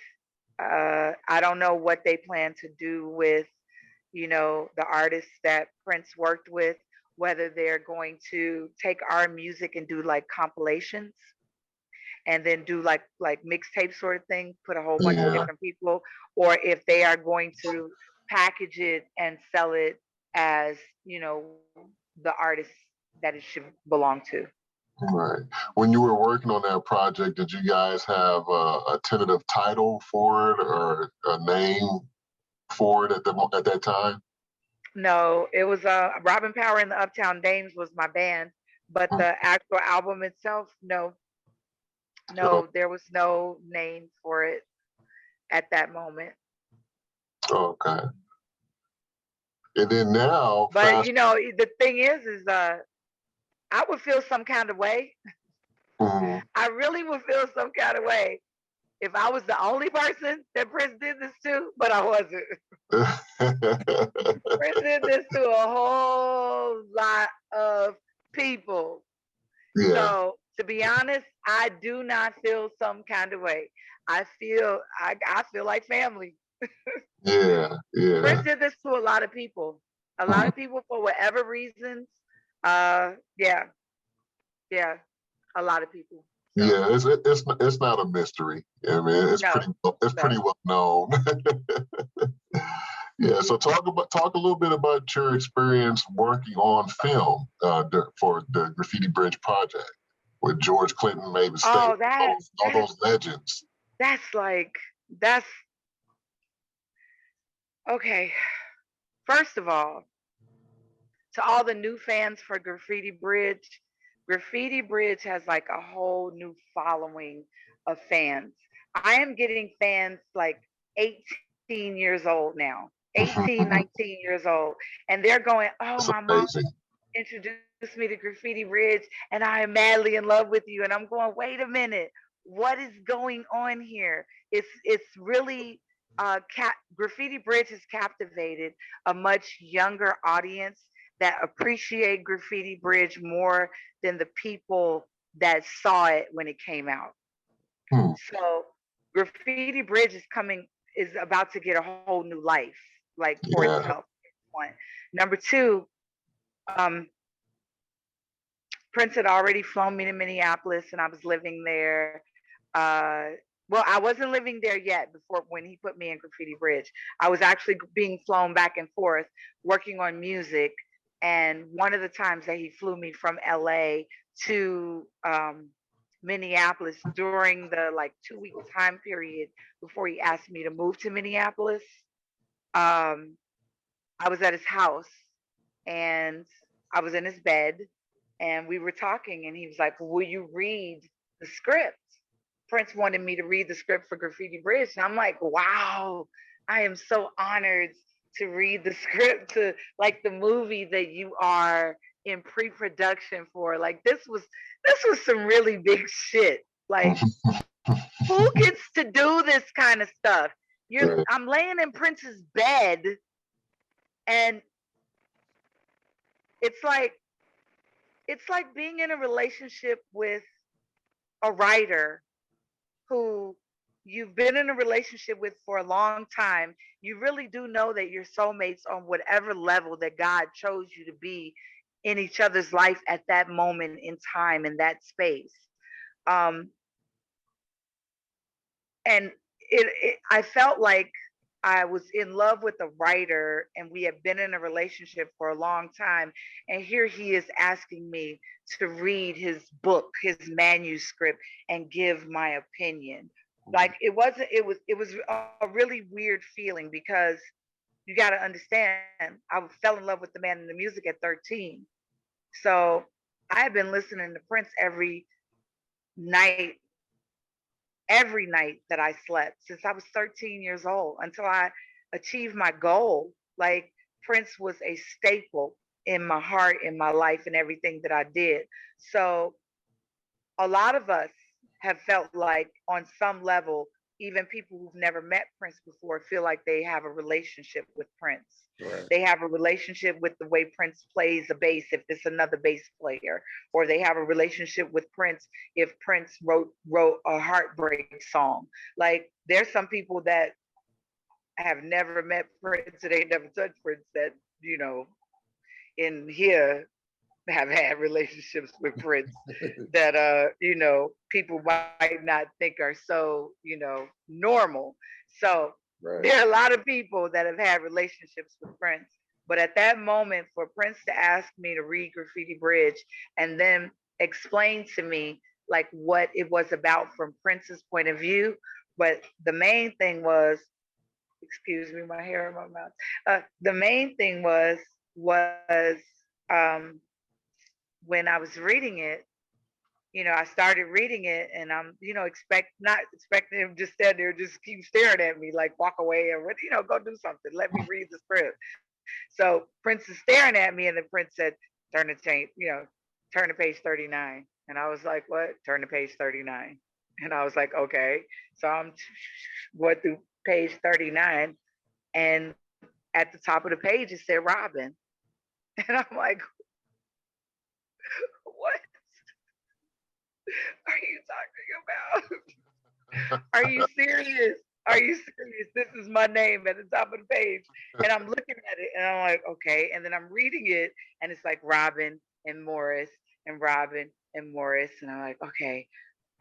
I don't know what they plan to do with, the artists that Prince worked with, whether they're going to take our music and do like compilations and then do like mixtape sort of thing, put a whole bunch of Yeah. different people, or if they are going to package it and sell it as, you know, the artist that it should belong to. Right. When you were working on that project, did you guys have a tentative title for it or a name for it at that time? No, it was Robin Power and the Uptown Dames was my band, but Mm. the actual album itself, no, Oh, no, there was no name for it at that moment. okay. And then now, But fast. you know, the thing is I would feel some kind of way. Mhm. I really would feel some kind of way if I was the only person that Prince did this to, but I wasn't. Prince did this to a whole lot of people. Yeah, So to be honest, I do not feel some kind of way. I feel like family. yeah, Prince yeah. did this to a lot of people. A lot Mhm. of people for whatever reasons. Yeah, yeah, a lot of people. So Yeah, it's not a mystery. I mean, no, it's no. pretty well known. Yeah. So talk a little bit about your experience working on film for the Graffiti Bridge project with George Clinton, Mavis Staples, Oh, that all that those legends. that's like that's okay. First of all, to all the new fans for Graffiti Bridge has like a whole new following of fans. I am getting fans like 18 years old now, 18, 19 years old. And they're going, oh, It's my mom amazing. introduced me to Graffiti Bridge and I am madly in love with you. And I'm going, wait a minute, what is going on here? It's really Graffiti Bridge has captivated a much younger audience that appreciate Graffiti Bridge more than the people that saw it when it came out. Hmm. So Graffiti Bridge is about to get a whole new life, like for Yeah. itself. One. Number two, um, Prince had already flown me to Minneapolis, and I was living there. Uh, well, I wasn't living there yet before when he put me in Graffiti Bridge. I was actually being flown back and forth, working on music. And one of the times that he flew me from LA to Minneapolis during the like 2 week time period before he asked me to move to Minneapolis, um, I was at his house and I was in his bed and we were talking and he was like, will you read the script? Prince wanted me to read the script for Graffiti Bridge. And I'm like, wow, I am so honored to read the script to like the movie that you are in pre-production for. Like this was some really big shit. Like who gets to do this kind of stuff? Right. I'm laying in Prince's bed and it's like it's like being in a relationship with a writer who you've been in a relationship with for a long time. You really do know that you're soulmates on whatever level that God chose you to be in each other's life at that moment in time in that space. Um, and I felt like I was in love with a writer and we had been in a relationship for a long time. And here he is asking me to read his book, his manuscript, and give my opinion. Like it was a really weird feeling because you got to understand, I fell in love with the man in the music at 13. So I had been listening to Prince night every night that I slept since I was 13 years old until I achieved my goal. Like Prince was a staple in my heart, in my life, and everything that I did. So a lot of us have felt like, on some level, even people who've never met Prince before feel like they have a relationship with Prince. Right. They have a relationship with the way Prince plays the bass if it's another bass player, or they have a relationship with Prince if Prince wrote a heartbreak song. Like there's some people that have never met Prince and they never touched Prince that, you know, in here have had relationships with Prince that you know, people might not think are so, you know, normal. So Right. there are a lot of people that have had relationships with Prince. But at that moment, for Prince to ask me to read Graffiti Bridge and then explain to me like what it was about from Prince's point of view, but the main thing was, excuse me, my hair in my mouth. The main thing was um, when I was reading it, you know, I started reading it and I'm, you know, not expecting him to just stand there, just keep staring at me, like walk away or what, you know, go do something. Let me read the script. So Prince is staring at me and then Prince said, turn to change, you know, turn to page 39. And I was like, what? Turn to page 39. And I was like, okay. So I'm going through page 39 and at the top of the page it said Robin. And I'm like, what are you talking about? Are you serious? Are you serious? This is my name at the top of the page. And I'm looking at it and I'm like, okay. And then I'm reading it and it's like Robin and Morris and Robin and Morris. And I'm like, okay,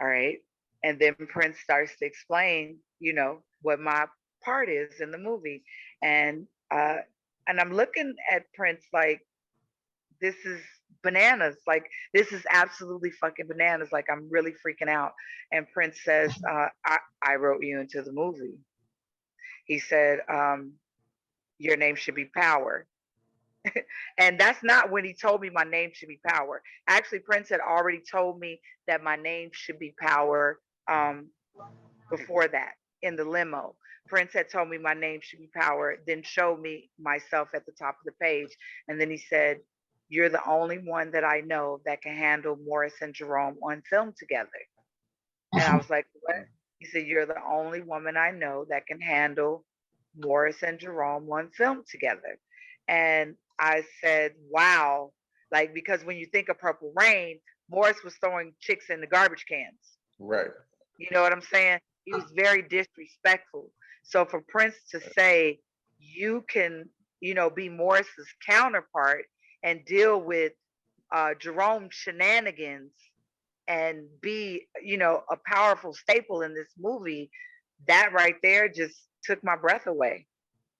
all right. And then Prince starts to explain, you know, what my part is in the movie. And and I'm looking at Prince like, this is bananas. Like, this is absolutely fucking bananas. Like, I'm really freaking out. And Prince says, I wrote you into the movie. He said, your name should be Power. And that's not when he told me my name should be Power. Actually, Prince had already told me that my name should be Power before that in the limo. Prince had told me my name should be Power, then showed me myself at the top of the page. And then he said, you're the only one that I know that can handle Morris and Jerome on film together. And I was like, what? He said, you're the only woman I know that can handle Morris and Jerome on film together. And I said, wow. Like, because when you think of Purple Rain, Morris was throwing chicks in the garbage cans. Right. You know what I'm saying? He was very disrespectful. So for Prince to say, you can, you know, be Morris's counterpart and deal with Jerome shenanigans and be, you know, a powerful staple in this movie, that right there just took my breath away.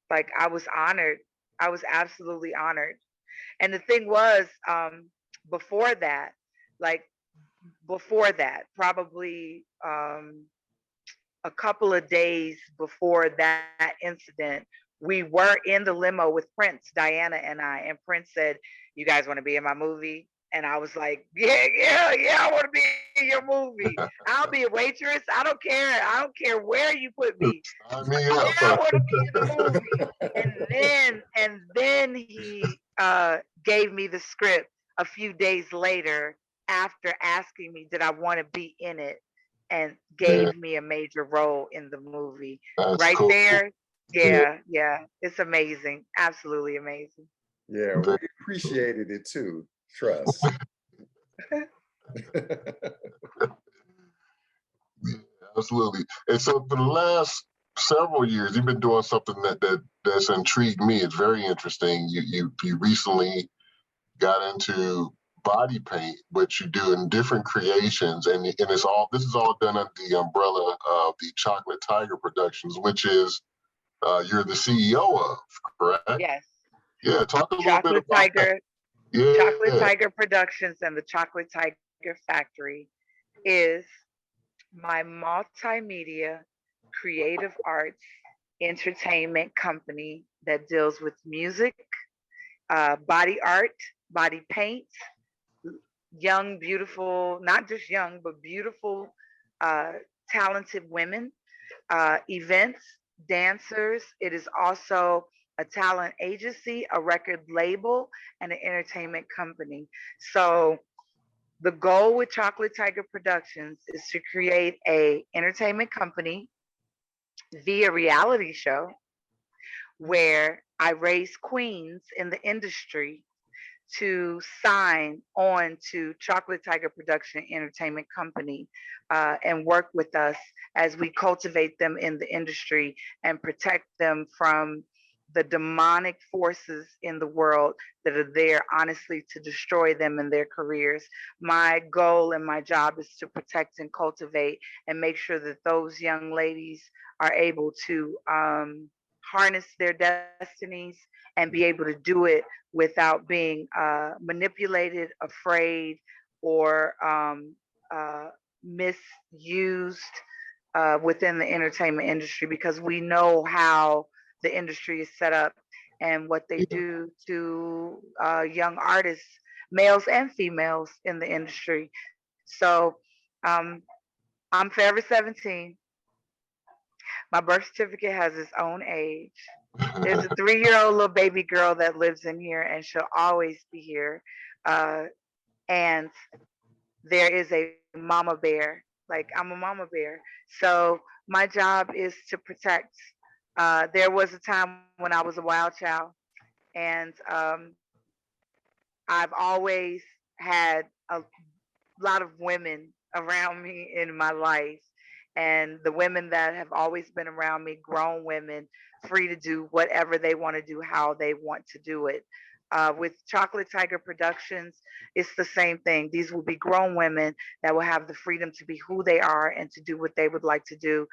Like, I was honored. I was absolutely honored. And the thing was, before that, like before that, probably a couple of days before that incident, we were in the limo with Prince, Diana and I, and Prince said, you guys want to be in my movie? And I was like, yeah, I want to be in your movie. I'll be a waitress. I don't care. I don't care where you put me. Sign me Yeah, I up. want to be in the movie. And then he gave me the script a few days later after asking me did I want to be in it and Yeah, gave me a major role in the movie. that's Right cool. there. Yeah. Yeah. It's amazing. Absolutely amazing. Yeah, we appreciated it too. Trust. Yeah, absolutely. And so for the last several years, you've been doing something that's intrigued me. It's very interesting. You recently got into body paint, which you do in different creations, and this is all done under the umbrella of the Chocolate Tiger Productions, which is you're the CEO of, correct? Yes. Yeah, talk a little bit Chocolate about that. Tiger, Chocolate Yeah. Tiger Productions and the Chocolate Tiger Factory is my multimedia creative arts entertainment company that deals with music, body art, body paint, young, beautiful, not just young, but beautiful, uh, talented women, events, dancers. It is also a talent agency, a record label, and an entertainment company. So the goal with Chocolate Tiger Productions is to create a entertainment company via reality show where I raise queens in the industry to sign on to Chocolate Tiger Production Entertainment Company and work with us as we cultivate them in the industry and protect them from the demonic forces in the world that are there honestly to destroy them and their careers. My goal and my job is to protect and cultivate and make sure that those young ladies are able to harness their destinies and be able to do it without being manipulated, afraid, or misused within the entertainment industry, because we know how the industry is set up and what they Yeah. do to young artists, males and females in the industry. So um, I'm forever 17. My birth certificate has its own age. There's a 3-year-old little baby girl that lives in here, and she'll always be here. Uh, and there is a mama bear. Like, I'm a mama bear. So my job is to protect. There was a time when I was a wild child, and I've always had a lot of women around me in my life. And the women that have always been around me, grown women, free to do whatever they want to do, how they want to do it. With Chocolate Tiger Productions, it's the same thing. These will be grown women that will have the freedom to be who they are and to do what they would like to do.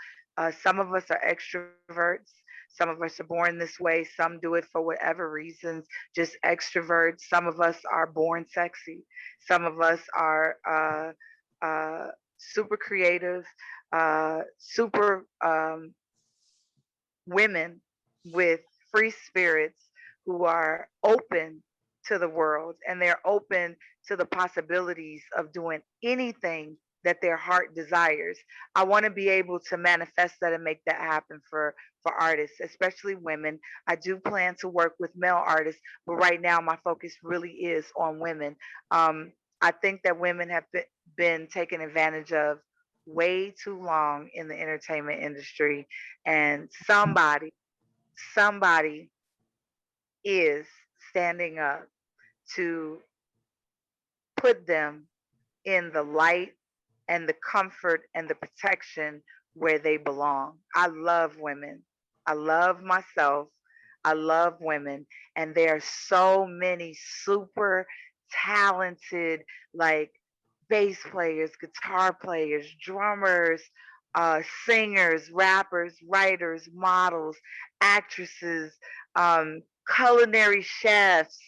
Some of us are extroverts. Some of us are born this way. Some do it for whatever reasons, just extroverts. Some of us are born sexy. Some of us are super creative, super women with free spirits who are open to the world, and they're open to the possibilities of doing anything that their heart desires. I want to be able to manifest that and make that happen for artists, especially women. I do plan to work with male artists, but right now my focus really is on women. I think that women have been taken advantage of way too long in the entertainment industry, and somebody is standing up to put them in the light and the comfort and the protection where they belong. I love women. I love myself. I love women. And there are so many super talented, like, bass players, guitar players, drummers, singers, rappers, writers, models, actresses, culinary chefs,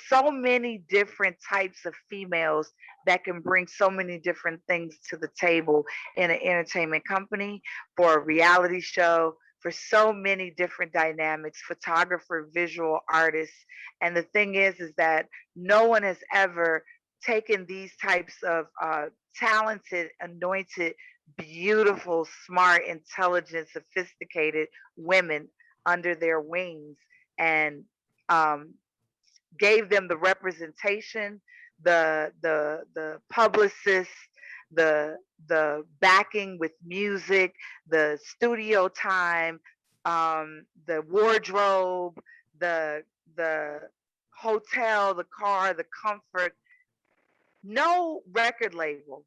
so many different types of females that can bring so many different things to the table in an entertainment company, for a reality show, for so many different dynamics, photographer, visual artists. And the thing is that no one has ever taken these types of talented, anointed, beautiful, smart, intelligent, sophisticated women under their wings and um, gave them the representation, the publicists, the the backing with music, the studio time, the wardrobe, the the hotel, the car, the comfort. No record label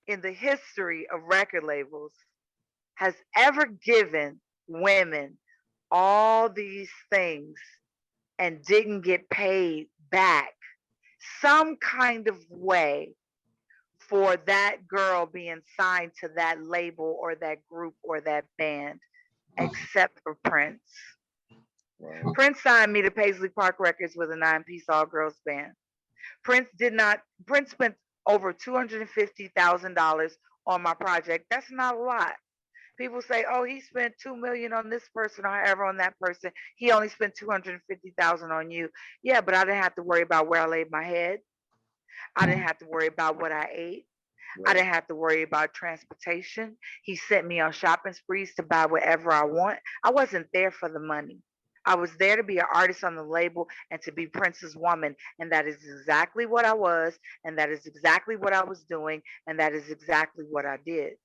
in the history of record labels has ever given women all these things and didn't get paid back some kind of way for that girl being signed to that label or that group or that band, except for Prince. Wow. Prince signed me to Paisley Park Records with a 9-piece all girls band. Prince did not, Prince spent over $250,000 on my project. That's not a lot. People say, "Oh, he spent 2 million on this person or however on that person. He only spent 250,000 on you." Yeah, but I didn't have to worry about where I laid my head. I didn't have to worry about what I ate. I Right. didn't have to worry about transportation. He sent me on shopping sprees to buy whatever I want. I wasn't there for the money. I was there to be an artist on the label and to be Prince's woman. And that is exactly what I was. And that is exactly what I was doing. And that is exactly what I did.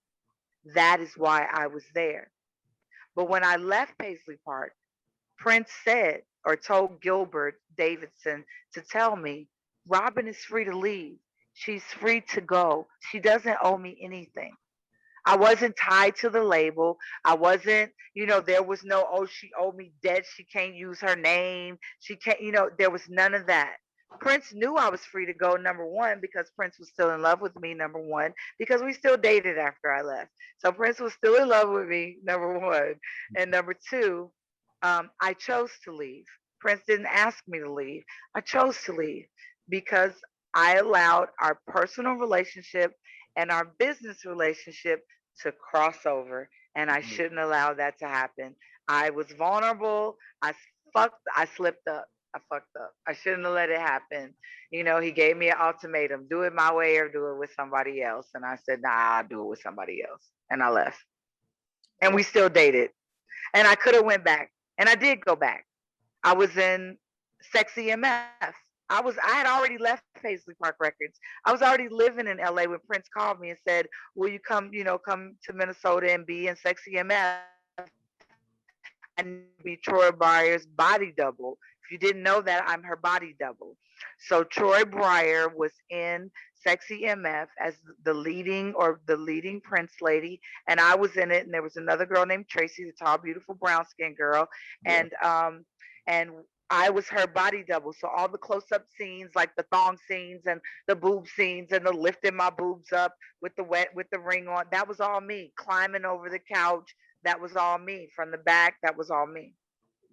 That is why I was there. But when I left Paisley Park, Prince said or told Gilbert Davidson to tell me, "Robin is free to leave. She's free to go. She doesn't owe me anything." I wasn't tied to the label. I wasn't, there was no, oh, she owed me debt. She can't use her name. She can't, there was none of that. Prince knew I was free to go, number one, because Prince was still in love with me, number one, because we still dated after I left. So Prince was still in love with me, number one. And number two, I chose to leave. Prince didn't ask me to leave. I chose to leave because I allowed our personal relationship and our business relationship to cross over. And I shouldn't allow that to happen. I was vulnerable. I slipped up. I fucked up. I shouldn't have let it happen. He gave me an ultimatum: do it my way or do it with somebody else. And I said, nah, I'll do it with somebody else. And I left. And we still dated. And I could have went back. And I did go back. I was in Sexy MF. I had already left Paisley Park Records. I was already living in LA when Prince called me and said, will you come to Minnesota and be in Sexy MF? I need to be Troy Breyer's body double. If you didn't know that, I'm her body double. So Troy Breyer was in Sexy MF as the leading Prince lady, and I was in it. And there was another girl named Tracy, the tall, beautiful, brown skinned girl, Yeah. and I was her body double. So all the close up scenes, like the thong scenes and the boob scenes and the lifting my boobs up with the ring on, that was all me. Climbing over the couch, that was all me. From the back, that was all me.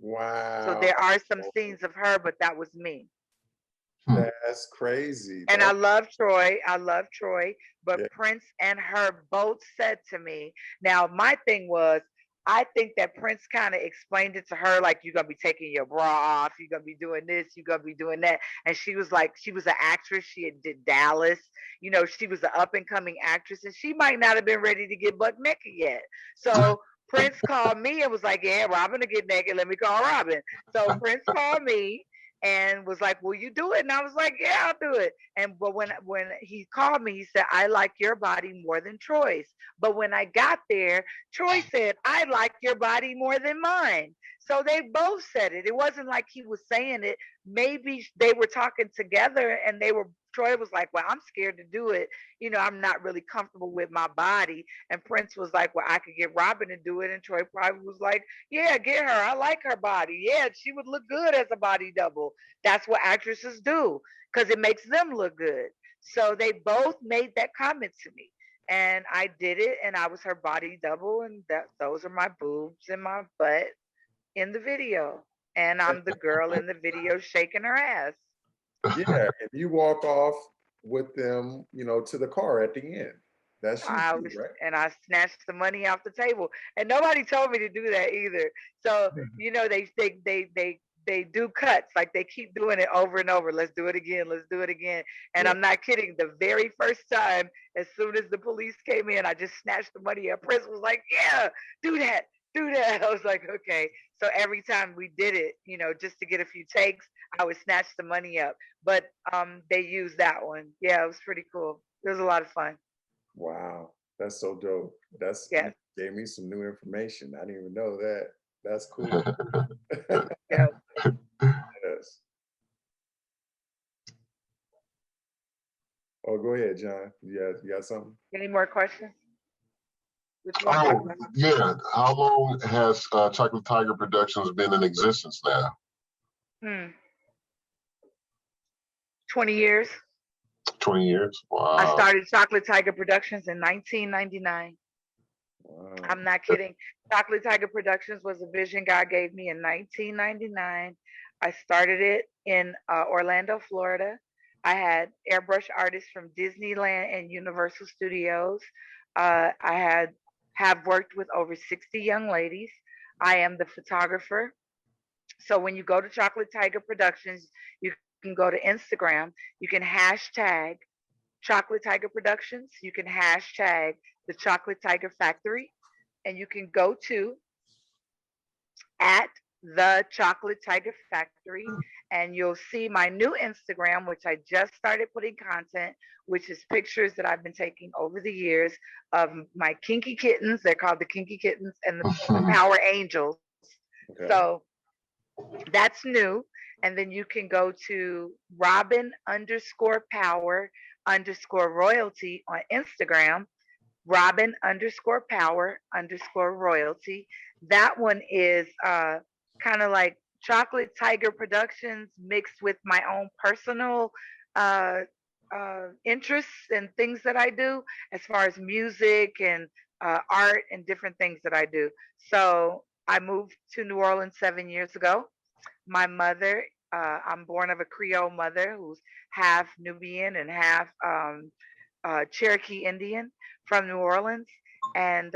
So Wow. there are some scenes of her, but that was me. That's crazy. And I love Troy. But Yeah. Prince and her both said to me, now my thing was, I think that Prince kind of explained it to her, like, you're going to be taking your bra off, you're going to be doing this, you're going to be doing that. And she was like, she was an actress. She did Dallas. She was an up and coming actress, and she might not have been ready to get buck naked yet. So Prince called me and was like, yeah, Robin to get naked. Let me call Robin. So Prince called me and was like, will you do it? And I was like, yeah, I'll do it. But when he called me, he said, I like your body more than Troy's. But when I got there, Troy said, I like your body more than mine. So they both said it. It wasn't like he was saying it. Maybe they were talking together, and Troy was like, well, I'm scared to do it. I'm not really comfortable with my body. And Prince was like, well, I could get Robin to do it. And Troy probably was like, yeah, get her. I like her body. Yeah, she would look good as a body double. That's what actresses do because it makes them look good. So they both made that comment to me. And I did it, and I was her body double, and those are my boobs and my butt in the video. And I'm the girl in the video shaking her ass. Yeah, and you walk off with them, to the car at the end. That's you too, right? And I snatched the money off the table, and nobody told me to do that either. So they do cuts, like they keep doing it over and over. Let's do it again. Let's do it again. And Yeah. I'm not kidding. The very first time, as soon as the police came in, I just snatched the money up. Prince was like, yeah, do that. Do that. I was like, okay. So every time we did it, just to get a few takes, I would snatch the money up. But they used that one. Yeah, it was pretty cool. It was a lot of fun. Wow, that's so dope. You gave me some new information. I didn't even know that. That's cool. Yeah. Yes. Oh, go ahead, John. You got something? Any more questions? Oh, yeah. How long has Chocolate Tiger Productions been in existence now? 20 years. 20 years? Wow. I started Chocolate Tiger Productions in 1999. Wow. I'm not kidding. Chocolate Tiger Productions was a vision God gave me in 1999. I started it in Orlando, Florida. I had airbrush artists from Disneyland and Universal Studios. I have worked with over 60 young ladies. I am the photographer. So when you go to Chocolate Tiger Productions, you can go to Instagram. You can hashtag Chocolate Tiger Productions. You can hashtag the Chocolate Tiger Factory, and you can go to at the Chocolate Tiger Factory, and you'll see my new Instagram, which I just started putting content, which is pictures that I've been taking over the years of my kinky kittens. They're called the Kinky Kittens and the Power Angels. Okay. So that's new. And then you can go to Robin_Power_royalty on Instagram. Robin underscore power underscore royalty. That one is kind of like Chocolate Tiger Productions mixed with my own personal uh, interests and things that I do as far as music and art and different things that I do. So I moved to New Orleans 7 years ago. My mother, I'm born of a Creole mother who's half Nubian and half Cherokee Indian from New Orleans. And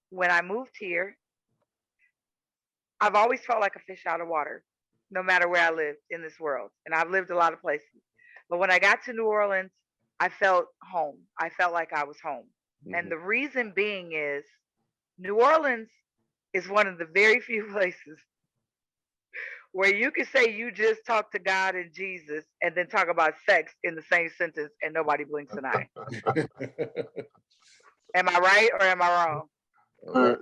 when I moved here, I've always felt like a fish out of water, no matter where I lived in this world. And I've lived a lot of places. But when I got to New Orleans, I felt home. I felt like I was home. And the reason being is New Orleans is one of the very few places where you can say you just talk to God and Jesus and then talk about sex in the same sentence and nobody blinks an eye. Am I right or am I wrong?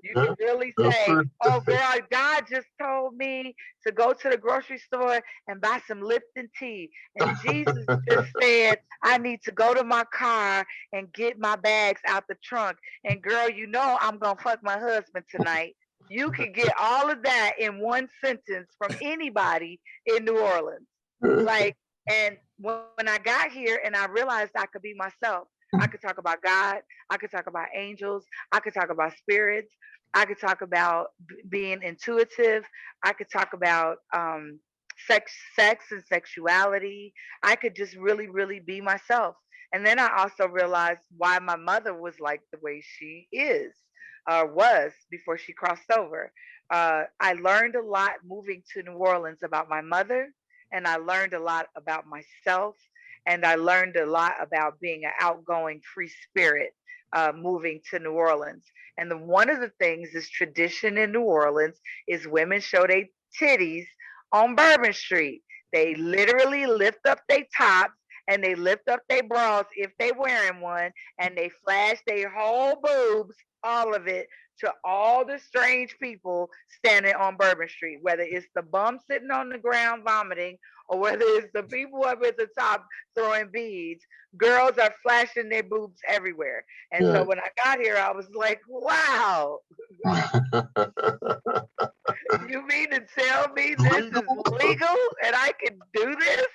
You can really say, oh girl, God just told me to go to the grocery store and buy some Lipton tea. And Jesus just said, I need to go to my car and get my bags out the trunk. And girl, you know I'm going to fuck my husband tonight. You can get all of that in one sentence from anybody in New Orleans. Like, and when I got here and I realized I could be myself, I could talk about God. I could talk about angels. I could talk about spirits. I could talk about being intuitive. I could talk about sex and sexuality. I could just really, really be myself. And then I also realized why my mother was like the way she is, was before she crossed over. I learned a lot moving to New Orleans about my mother, and I learned a lot about myself, and I learned a lot about being an outgoing free spirit moving to New Orleans. And one of the things is tradition in New Orleans is women show their titties on Bourbon Street. They literally lift up their tops and they lift up their bras if they wearing one, and they flash their whole boobs, all of it, to all the strange people standing on Bourbon Street, whether it's the bum sitting on the ground vomiting or whether it's the people up at the top throwing beads. Girls are flashing their boobs everywhere. And so when I got here, I was like, wow. You mean to tell me this is legal and I can do this?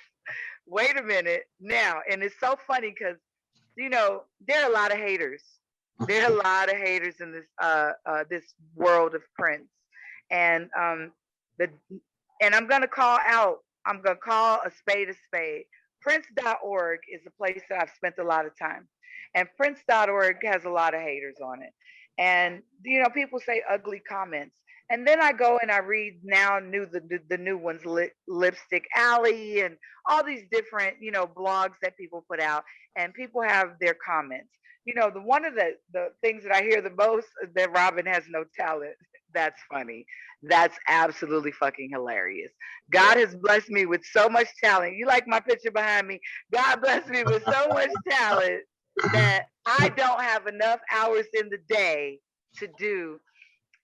Wait a minute. Now, and it's so funny because, you know, there are a lot of haters. There are a lot of haters in this world of Prince. And the and I'm gonna call out, I'm gonna call a spade a spade. Prince.org is a place that I've spent a lot of time. And Prince.org has a lot of haters on it. And you know, people say ugly comments. And then I go and I read now the new ones, Lipstick Alley and all these different, you know, blogs that people put out, and people have their comments. You know, the one of the things that I hear the most is that Robin has no talent. That's funny. That's absolutely fucking hilarious. God has blessed me with so much talent. You like my picture behind me? God blessed me with so much talent that I don't have enough hours in the day to do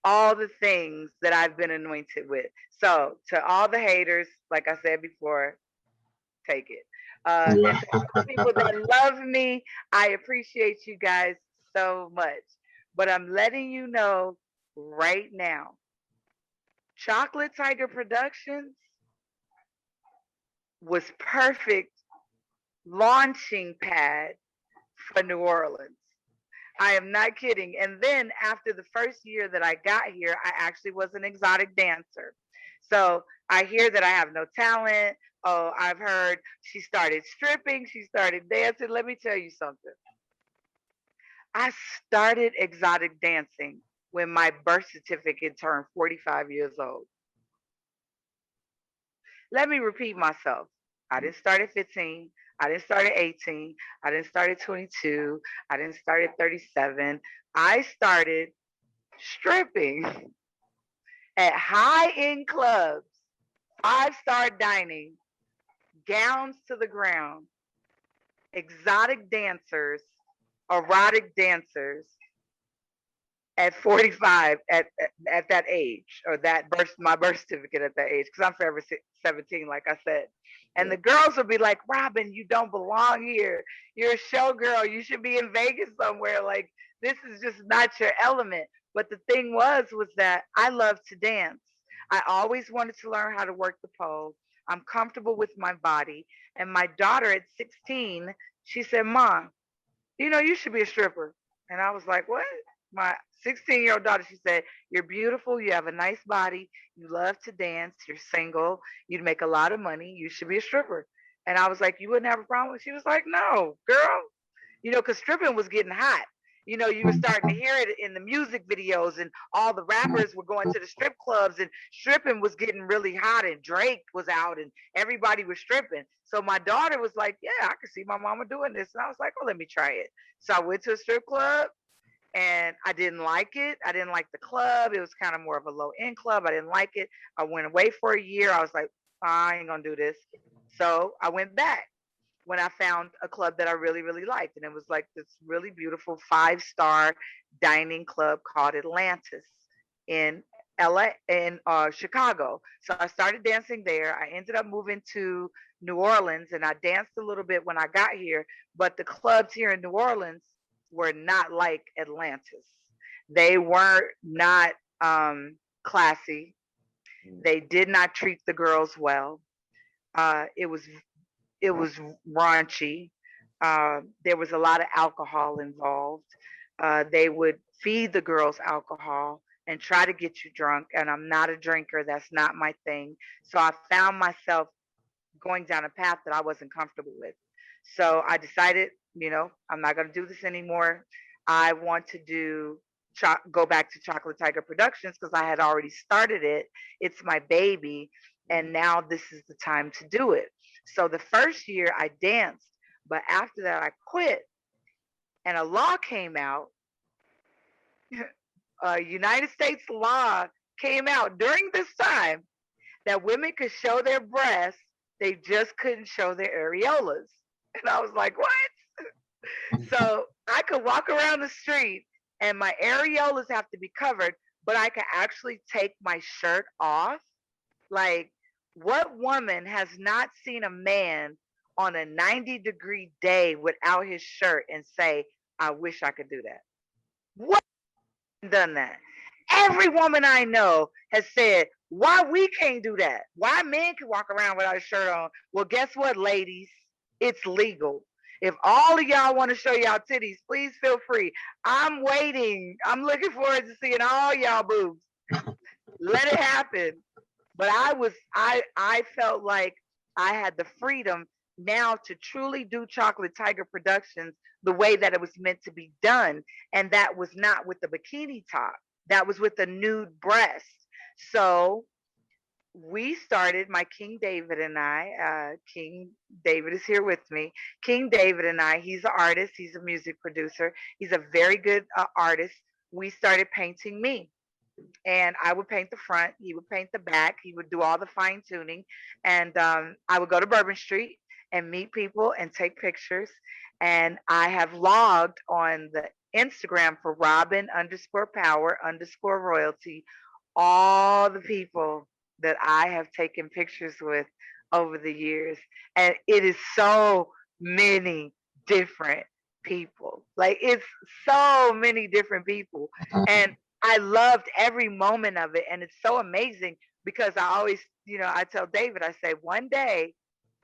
all the things that I've been anointed with. So to all the haters, like I said before, take it. And to all the people that love me, I appreciate you guys so much. But I'm letting you know right now, Chocolate Tiger Productions was perfect launching pad for New Orleans. I am not kidding. And then after the first year that I got here, I actually was an exotic dancer. So I hear that I have no talent. Oh, I've heard she started stripping, she started dancing. Let me tell you something. I started exotic dancing when my birth certificate turned 45 years old. Let me repeat myself. I didn't start at 15. I didn't start at 18. I didn't start at 22. I didn't start at 37. I started stripping at high-end clubs, five-star dining, gowns to the ground, exotic dancers, erotic dancers at 45 at that age, or that birth, my birth certificate at that age, because I'm forever 17, like I said. And the girls would be like, Robin, you don't belong here. You're a showgirl. You should be in Vegas somewhere. Like, this is just not your element. But the thing was that I love to dance. I always wanted to learn how to work the pole. I'm comfortable with my body. And my daughter at 16, she said, Mom, you should be a stripper. And I was like, what? My 16-year-old daughter, she said, you're beautiful. You have a nice body. You love to dance. You're single. You'd make a lot of money. You should be a stripper. And I was like, you wouldn't have a problem with it? She was like, no, girl. Because stripping was getting hot. You were starting to hear it in the music videos, and all the rappers were going to the strip clubs, and stripping was getting really hot, and Drake was out, and everybody was stripping. So my daughter was like, yeah, I could see my mama doing this. And I was like, oh, let me try it. So I went to a strip club, and I didn't like it. I didn't like the club. It was kind of more of a low end club. I didn't like it. I went away for a year. I was like, I ain't going to do this. So I went back when I found a club that I really, really liked. And it was like this really beautiful 5-star dining club called Atlantis in LA, in Chicago. So I started dancing there. I ended up moving to New Orleans, and I danced a little bit when I got here. But the clubs here in New Orleans were not like Atlantis. They were not classy. They did not treat the girls well. It was raunchy. There was a lot of alcohol involved. They would feed the girls alcohol and try to get you drunk. And I'm not a drinker. That's not my thing. So I found myself going down a path that I wasn't comfortable with. So I decided, I'm not going to do this anymore. I want to go back to Chocolate Tiger Productions because I had already started it. It's my baby. And now this is the time to do it. So the first year I danced, but after that I quit. And a law came out. A United States law came out during this time that women could show their breasts. They just couldn't show their areolas. And I was like, what? So I could walk around the street and my areolas have to be covered, but I could actually take my shirt off. Like, what woman has not seen a man on a 90-degree day without his shirt and say, I wish I could do that? What done that? Every woman I know has said, why we can't do that? Why men can walk around without a shirt on? Well, guess what, ladies? It's legal. If all of y'all want to show y'all titties, please feel free. I'm waiting. I'm looking forward to seeing all y'all boobs. Let it happen. But I felt like I had the freedom now to truly do Chocolate Tiger Productions the way that it was meant to be done. And that was not with the bikini top. That was with the nude breast. So we started, my King David and I, King David is here with me. King David and I, he's an artist. He's a music producer. He's a very good artist. We started painting me. And I would paint the front. He would paint the back. He would do all the fine tuning. And I would go to Bourbon Street and meet people and take pictures. And I have logged on the Instagram for Robin_Power_royalty all the people that I have taken pictures with over the years. And it is so many different people. Like, it's so many different people. And I loved every moment of it. And it's so amazing because I always, I tell David, I say, one day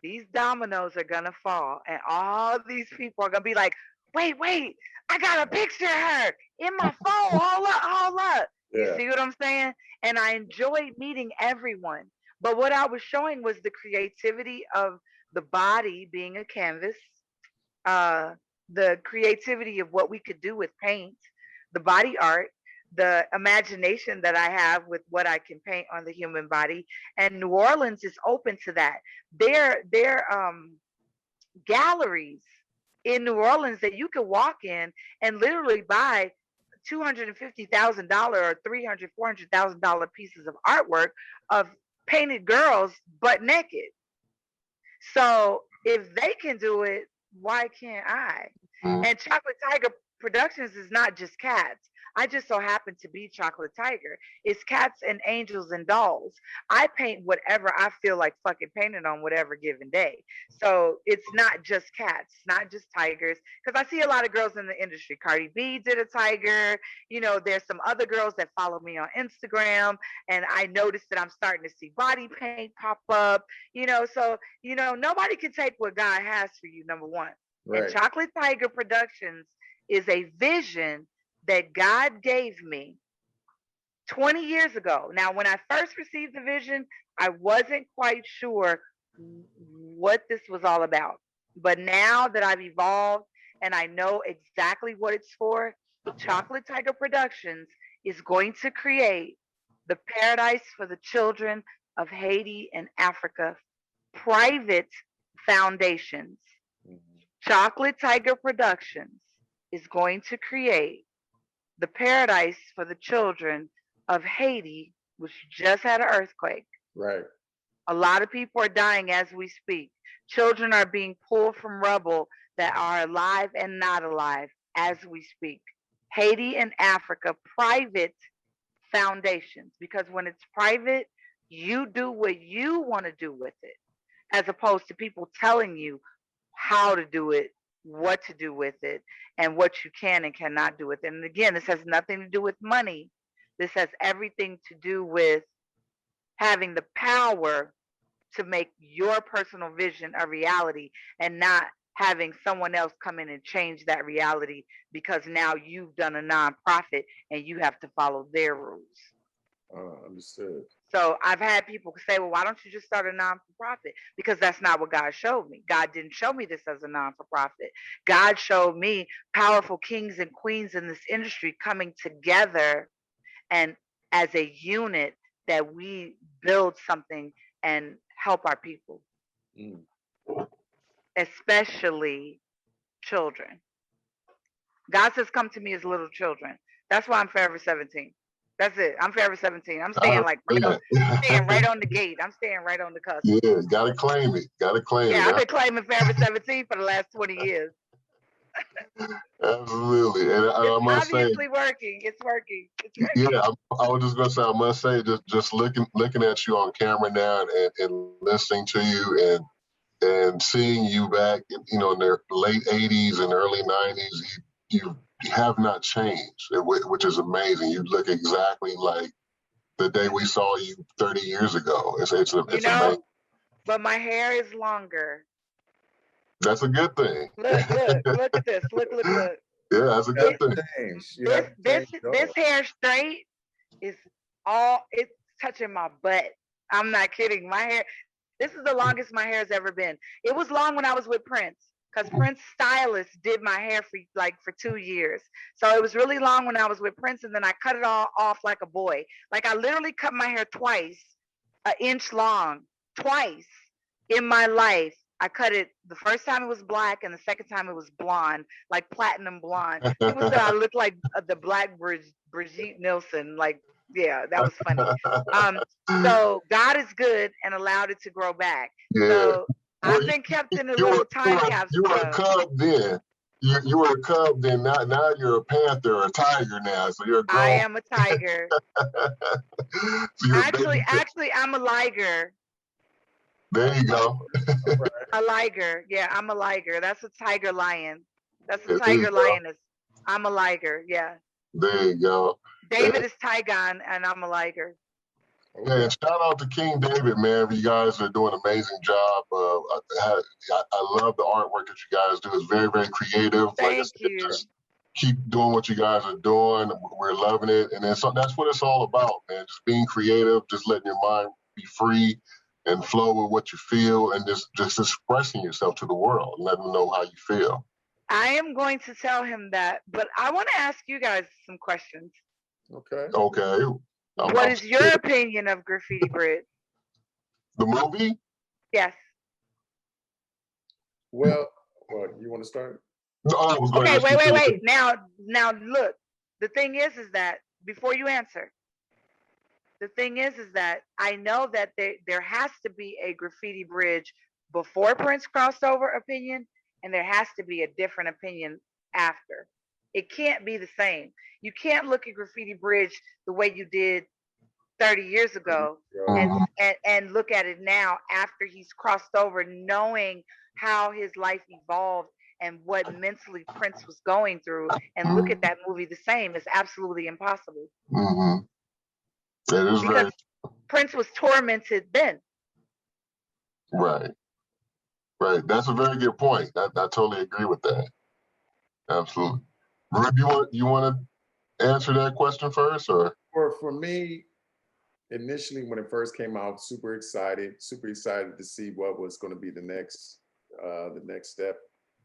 these dominoes are going to fall and all these people are going to be like, wait, I got a picture of her in my phone. Hold up. Yeah. You see what I'm saying? And I enjoyed meeting everyone. But what I was showing was the creativity of the body being a canvas, the creativity of what we could do with paint, the body art, the imagination that I have with what I can paint on the human body. And New Orleans is open to that. There galleries in New Orleans that you could walk in and literally buy $250,000 or $300,000, $400,000 pieces of artwork of painted girls butt naked. So if they can do it, why can't I? And Chocolate Tiger Productions is not just cats. I just so happen to be Chocolate Tiger. It's cats and angels and dolls. I paint whatever I feel like fucking painting on whatever given day. So it's not just cats, not just tigers. Because I see a lot of girls in the industry. Cardi B did a tiger. There's some other girls that follow me on Instagram, and I noticed that I'm starting to see body paint pop up. So nobody can take what God has for you, number one. And Right. Chocolate Tiger Productions is a vision that God gave me 20 years ago. Now, when I first received the vision, I wasn't quite sure what this was all about. But now that I've evolved and I know exactly what it's for, Chocolate Tiger Productions is going to create the paradise for the children of Haiti and Africa private foundations. Mhm. Chocolate Tiger Productions is going to create the paradise for the children of Haiti, which just had an earthquake. Right. A lot of people are dying as we speak. Children are being pulled from rubble that are alive and not alive as we speak. Haiti and Africa, private foundations, because when it's private, you do what you want to do with it, as opposed to people telling you how to do it, what to do with it, and what you can and cannot do with it. And again, this has nothing to do with money. This has everything to do with having the power to make your personal vision a reality and not having someone else come in and change that reality because now you've done a nonprofit and you have to follow their rules. Understood. So I've had people say, well, why don't you just start a non-for-profit? Because that's not what God showed me. God didn't show me this as a non-for-profit. God showed me powerful kings and queens in this industry coming together and as a unit that we build something and help our people, Mm. especially children. God says, come to me as little children. That's why I'm forever 17. That's it. I'm forever 17. I'm staying like staying right on the gate. I'm staying right on the cusp. Yeah, gotta claim it. Gotta claim Yeah, it. I've been claiming forever 17 for the last 20 years. Absolutely. And I It's must say, obviously working. It's working. It's yeah, working. I was just gonna say, I must say, just looking at you on camera now and listening to you and seeing you back, in the late '80s and early '90s, you have not changed, which is amazing. You look exactly like the day we saw you 30 years ago. It's amazing. But my hair is longer. That's a good thing. Look at this. Look. Yeah, that's a You good have thing. to change. You This have to this change this yours. hair straight is it's touching my butt. I'm not kidding. My hair, this is the longest my hair has ever been. It was long when I was with Prince because Prince stylist did my hair for 2 years. So it was really long when I was with Prince, and then I cut it all off like a boy. Like I literally cut my hair twice, an inch long, twice in my life. I cut it the first time it was black, and the second time it was blonde, like platinum blonde. People said I looked like the black Brigitte Nielsen. Like, yeah, that was funny. Um, so God is good and allowed it to grow back. Yeah. So Well, I've been kept in a you little were you time were you capsule were a though. cub then. You were a cub then. Now you're a panther or a tiger now. So you're a I grown. am a tiger. So you're a baby. Actually, I'm a liger. There you go. All right. A liger. Yeah, I'm a liger. That's a tiger lion. That's a There you tiger go. lioness. I'm a liger. Yeah. There you go. David is Tygon, and I'm a liger. Yeah, Okay. shout out to King David, man. You guys are doing an amazing job. I love the artwork that you guys do. It's very, very creative. Like I Thank said, you. just keep doing what you guys are doing. We're loving it. And that's what it's all about, man. Just being creative, just letting your mind be free and flow with what you feel and just expressing yourself to the world and letting them know how you feel. I am going to tell him that, but I want to ask you guys some questions. Okay. Okay. What I'm is your opinion of Graffiti Bridge? the movie? Yes. Well, you want to start? No, I was going to Okay, just continue. wait. Now look. The thing is that before you answer, the thing is that I know that there has to be a Graffiti Bridge before Prince crossed over opinion, and there has to be a different opinion after. It can't be the same. You can't look at Graffiti Bridge the way you did 30 years ago and, Mhm. and look at it now after he's crossed over, knowing how his life evolved and what mentally Prince was going through, and look at that movie the same. It's absolutely impossible Mhm. That is because very Prince was tormented then. right. Right. That's a very good point. I totally agree with that. Absolutely. Rube, you want to answer that question first, or? For me, initially when it first came out, super excited to see what was going to be the next step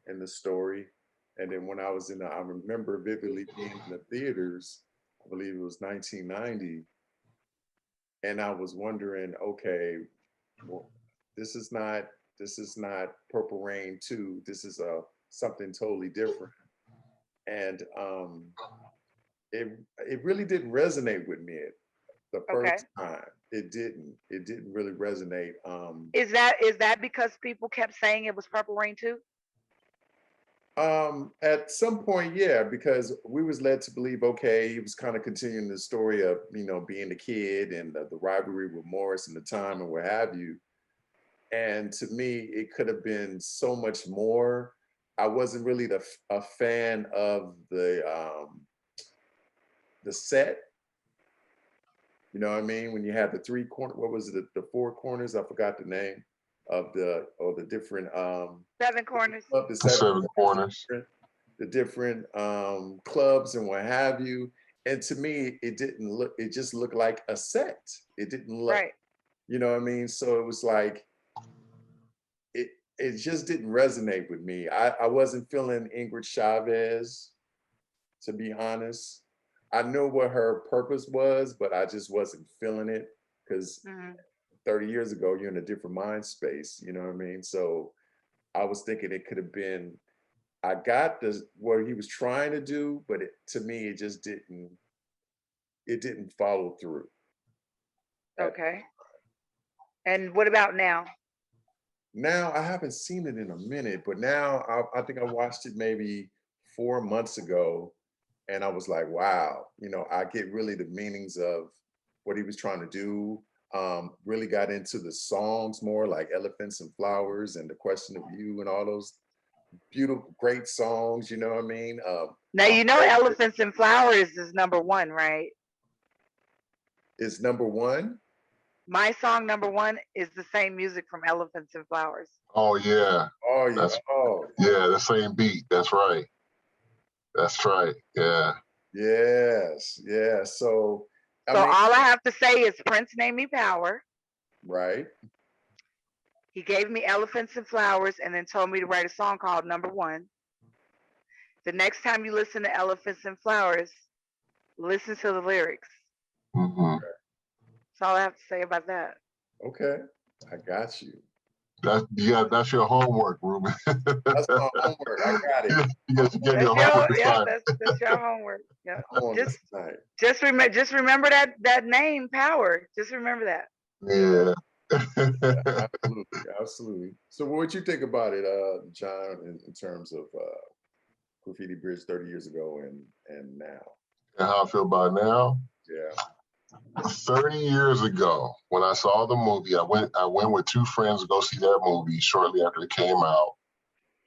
in the story. And then when I remember vividly being in the theaters, I believe it was 1990, and I was wondering, okay, well, this is not Purple Rain 2. This is something totally different. And it really didn't resonate with me the Okay. first time. It didn't really resonate. Is that because people kept saying it was Purple Rain 2? At some point, yeah, because we was led to believe, okay, he was kind of continuing the story of, being a kid and the rivalry with Morris and the time and what have you. And to me, it could have been so much more. I wasn't really a fan of the set. You know what I mean? When you had the three corner, what was it? The four corners? I forgot the name of the different Seven Corners. of the The seven corners. the different clubs and what have you. And to me, it didn't look. It just looked like a set. It didn't look. Right. You know what I mean? So it was like it just didn't resonate with me. I wasn't feeling Ingrid Chavez, to be honest. I know what her purpose was, but I just wasn't feeling it because Hmm. 30 years ago, you're in a different mind space. You know what I mean? So I was thinking it could have been, I got what he was trying to do, but to me, it didn't follow through. Okay. And what about now? Now I haven't seen it in a minute, but now I think I watched it maybe 4 months ago, and I was like, wow, I get really the meanings of what he was trying to do. Really got into the songs more, like Elephants and Flowers and The Question of You and all those beautiful, great songs. You know what I mean? Now My you know favorite Elephants and Flowers is number one, right? is number one. My song number one is the same music from Elephants and Flowers. Oh yeah. Oh yeah. That's Oh yeah. The same beat. That's right. That's right. Yeah. yes. Yeah. So I So mean, all I have to say is Prince named me Power. right. He gave me Elephants and Flowers and then told me to write a song called Number One. The next time you listen to Elephants and Flowers, listen to the lyrics. Hmm. That's all I have to say about that. Okay. I got you. That's your homework, Ruben. That's my homework. I got it. You guys gave That's your your homework yeah. assignment. That's your homework. Yeah. I'm on Just this tonight. just remember that name, Power. Just remember that. Yeah. Absolutely. Absolutely. So what you think about it, John, in terms of Graffiti Bridge 30 years ago and now? And how I feel about it now? Yeah. 30 years ago, when I saw the movie, I went with two friends to go see that movie shortly after it came out.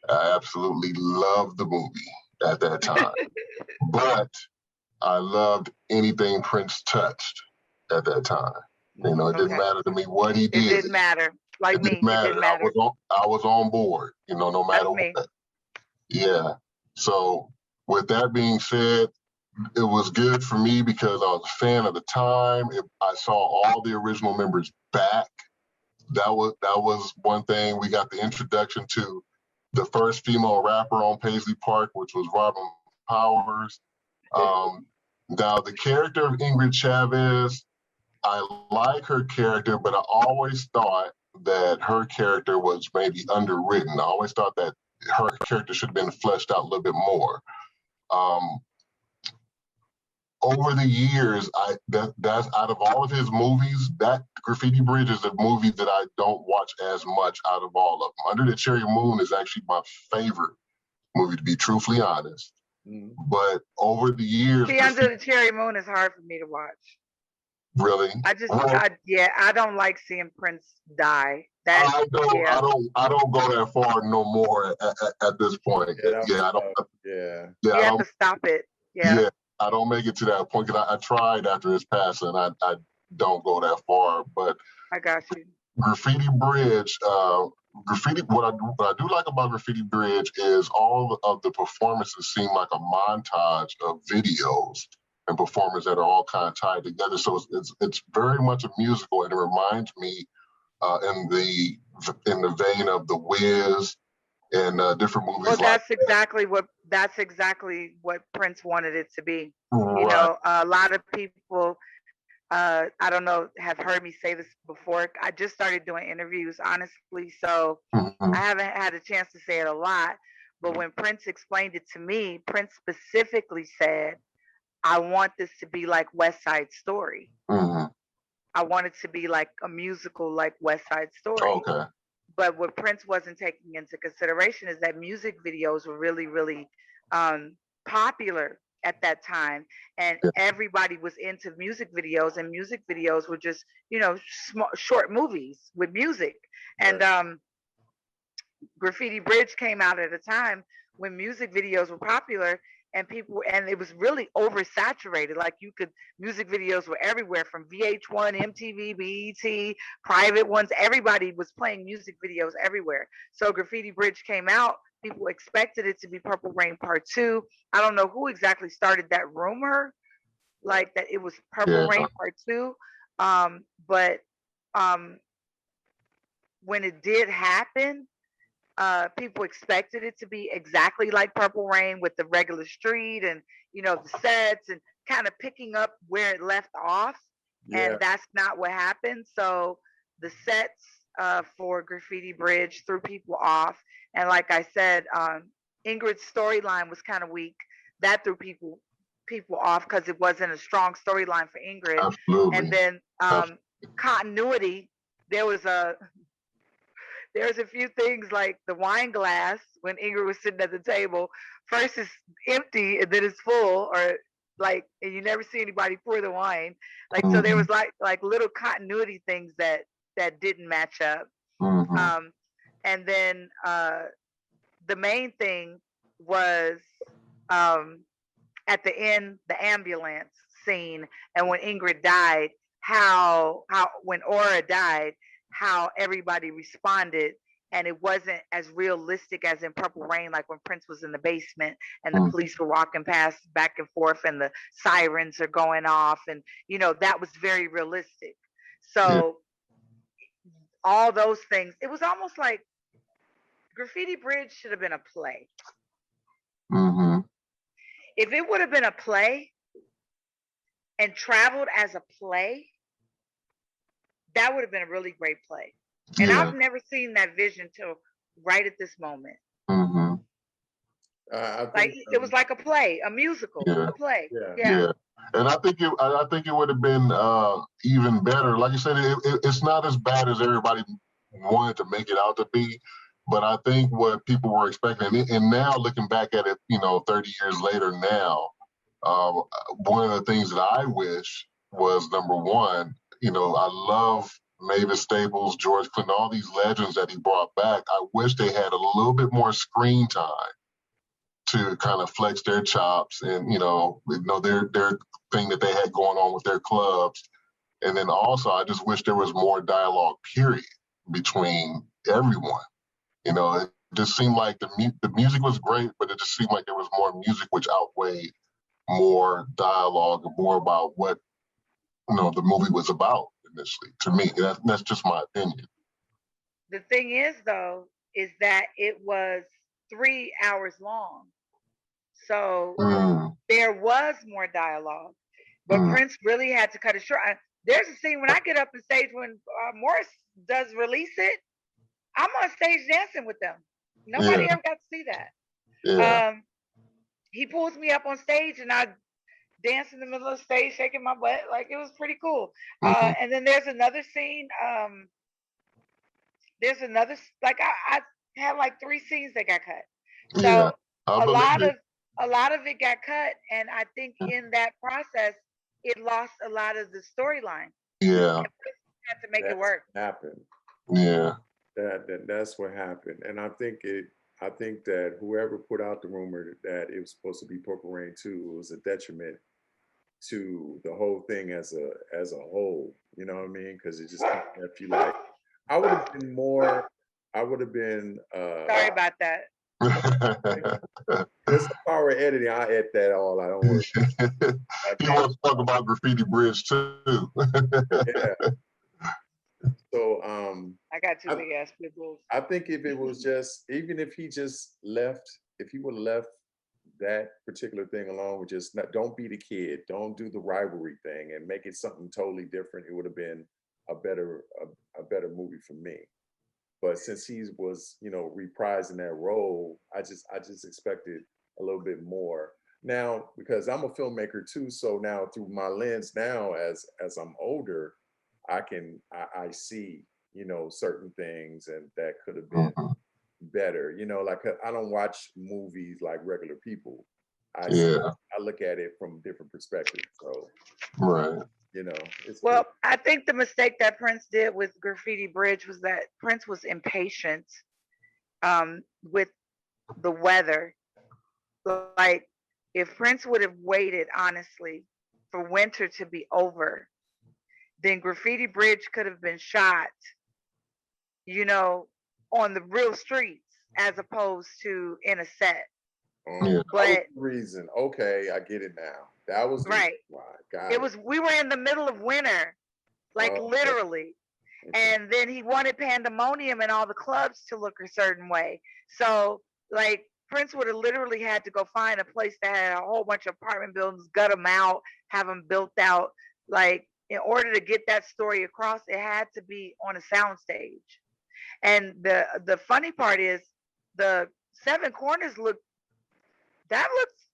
I absolutely loved the movie at that time. But I loved anything Prince touched at that time. It didn't Okay. matter to me what he It did. didn't matter. Like It didn't me, it matter. didn't matter. I was on board, no matter That's me. what. Yeah. So with that being said, it was good for me because I was a fan of the time. I saw all the original members back. That was one thing. We got the introduction to the first female rapper on Paisley Park, which was Robin Powers. Now the character of Ingrid Chavez, I like her character, but I always thought that her character was maybe underwritten. I always thought that her character should have been fleshed out a little bit more. Over the years, that's out of all of his movies, that Graffiti Bridge is a movie that I don't watch as much out of all of them. Under the Cherry Moon is actually my favorite movie, to be truthfully honest. Mhm. But over the years, See, Under the Cherry Moon is hard for me to watch. really, I don't like seeing Prince die. I don't go that far no more at this point. You have to stop it. Yeah, I don't make it to that point because I tried after his passing. I don't go that far, but I got you. Graffiti Bridge, what I do like about Graffiti Bridge is all of the performances seem like a montage of videos and performances that are all kind of tied together. So it's very much a musical, and it reminds me in the vein of The Wiz and different movies. Well, that's exactly what Prince wanted it to be. Right. You know, a lot of people, I don't know, have heard me say this before. I just started doing interviews, honestly, so I haven't had a chance to say it a lot. But when Prince explained it to me, Prince specifically said, "I want this to be like West Side Story. I want it to be like a musical, like West Side Story." Okay. But what Prince wasn't taking into consideration is that music videos were really, really popular at that time, and everybody was into music videos, and music videos were just, short movies with music. And Graffiti Bridge came out at a time when music videos were popular, and it was really oversaturated. Like, music videos were everywhere, from VH1, MTV, BET, private ones. Everybody was playing music videos everywhere. So Graffiti Bridge came out. People expected it to be Purple Rain Part 2. I don't know who exactly started that rumor, like that it was Purple Rain Part 2. But when it did happen, people expected it to be exactly like Purple Rain, with the regular street and, the sets, and kind of picking up where it left off. And that's not what happened. So the sets for Graffiti Bridge threw people off. And like I said, Ingrid's storyline was kind of weak. That threw people off because it wasn't a strong storyline for Ingrid. Absolutely. And then continuity, there's a few things, like the wine glass when Ingrid was sitting at the table. First it's empty and then it's full, or and you never see anybody pour the wine. So there was like little continuity things that didn't match up. And then the main thing was at the end, the ambulance scene, and when Ingrid died, how when Aura died, how everybody responded, and it wasn't as realistic as in Purple Rain, like when Prince was in the basement and the police were walking past back and forth and the sirens are going off, and that was very realistic. So all those things, it was almost like Graffiti Bridge should have been a play. If it would have been a play and traveled as a play, that would have been a really great play. And I've never seen that vision till right at this moment. It was like a play, a musical, a play. And I think it would have been even better. Like you said, it's not as bad as everybody wanted to make it out to be. But I think what people were expecting, and now looking back at it, 30 years later now, one of the things that I wish was, number one, I love Mavis Staples, George Clinton, all these legends that he brought back. I wish they had a little bit more screen time to kind of flex their chops and, their thing that they had going on with their clubs. And then also, I just wish there was more dialogue, period, between everyone. It just seemed like the music was great, but it just seemed like there was more music which outweighed more dialogue and more about what, the movie was about initially. To me, that's just my opinion. The thing is, though, is that it was 3 hours long. So there was more dialogue, but Prince really had to cut it short. There's a scene when I get up on stage when Morris does release it. I'm on stage dancing with them. Nobody ever got to see that. He pulls me up on stage and I dance in the middle of the stage, shaking my butt. Like, it was pretty cool. And then there's another scene. I had like 3 scenes that got cut. So a a lot of it got cut, and I think in that process, it lost a lot of the storyline. Yeah. And Prince had to make it That's work. what happened. Yeah. That's what happened. And I think that whoever put out the rumor that it was supposed to be Purple Rain 2 was a detriment to the whole thing as a whole. You know what I mean? Because it just kind of left you like, I would have been more. I would have been. Sorry about that. There's some power editing. I edit that all. I don't worry. You want to talk about Graffiti Bridge too? Yeah. So I got two big ass pit bulls. I think if it was just, even if he just left, if he would have left that particular thing alone, with just not, don't be the kid, don't do the rivalry thing, and make it something totally different, it would have been a better movie for me. But since he was, reprising that role, I just expected a little bit more. Now, because I'm a filmmaker too, so now through my lens now, as I'm older, I see, certain things and that could have been better. Like I don't watch movies like regular people. I look at it from different perspectives. So right. It's Well, cool. I think the mistake that Prince did with Graffiti Bridge was that Prince was impatient with the weather. Like, if Prince would have waited, honestly, for winter to be over, then Graffiti Bridge could have been shot, on the real streets as opposed to in a set. Yeah. But that was the reason. Okay, I get it now. That was the right, reason why. Got it. we were in the middle of winter, like Okay. literally. And then he wanted pandemonium and all the clubs to look a certain way. So, like, Prince would have literally had to go find a place that had a whole bunch of apartment buildings, gut them out, have them built out. Like, in order to get that story across, it had to be on a soundstage. And the funny part is, the Seven Corners looks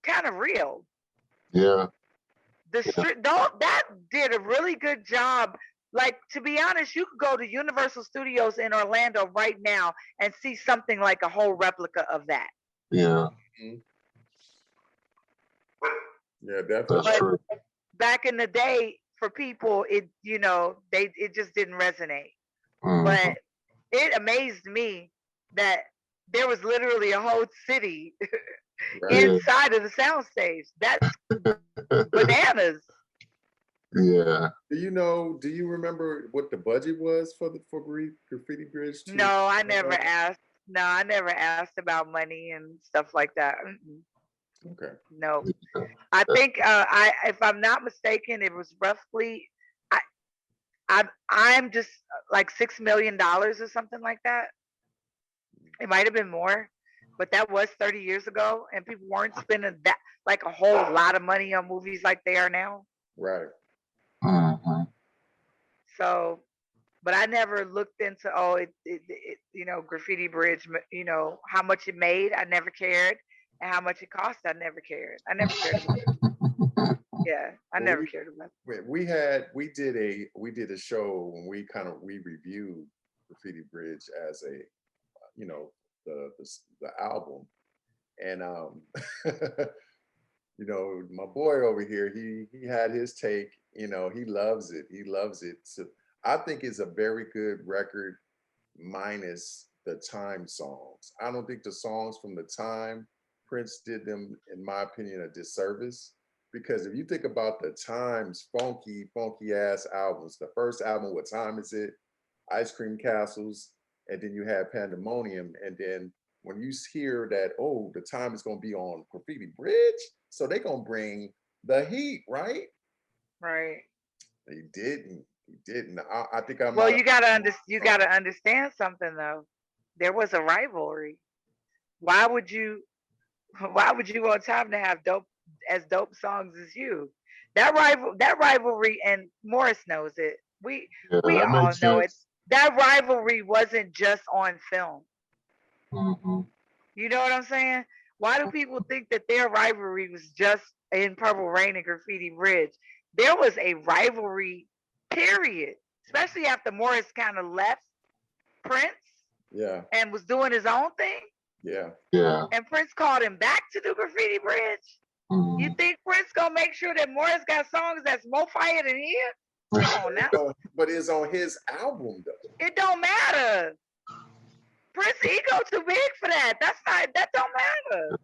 kind of real. Yeah. The street, that did a really good job. Like, to be honest, you could go to Universal Studios in Orlando right now and see something like a whole replica of that. Yeah. Mhm. Yeah, definitely. That's true. Back in the day, for people, it just didn't resonate. Mhm. But it amazed me that there was literally a whole city Right. inside of the soundstage. That's bananas. Yeah. Do you remember what the budget was for Graffiti Bridge 2? No, I never asked. No, I never asked about money and stuff like that. Okay. No, I think if I'm not mistaken, it was roughly I'm just like $6 million or something like that. It might have been more, but that was 30 years ago, and people weren't spending that like a whole lot of money on movies like they are now. Right. Mm-hmm. So, but I never looked into Graffiti Bridge, how much it made. I never cared, and how much it cost. I never cared. I never cared about it. Yeah, I never cared about it. We did a show when we reviewed Graffiti Bridge as a the album, and my boy over here, he had his take. He loves it. He loves it. So I think it's a very good record, minus the time songs. I don't think the songs from the time Prince did them, in my opinion, a disservice. Because if you think about the Times funky ass albums, the first album, What Time Is It? Ice Cream Castles, and then you had Pandemonium, and then when you hear that, oh, the time is going to be on Graffiti Bridge, so they're going to bring the heat, right? Right. He didn't. He didn't. I think I Well, might. you gotta understand something though. There was a rivalry. Why would you? Why would you want time to have dope songs as you? That rivalry, and Morris knows it. We Yeah, we that all makes know it. sense. That rivalry wasn't just on film. Mm-hmm. You know what I'm saying? Why do people think that their rivalry was just in Purple Rain and Graffiti Bridge? There was a rivalry, period. Especially after Morris kind of left Prince Yeah. and was doing his own thing. Yeah. Yeah. And Prince called him back to do Graffiti Bridge. You think Prince gonna make sure that Morris got songs that's more fire than here? Come on now. But it's on his album though. It don't matter. Prince ego too big for that. That don't matter.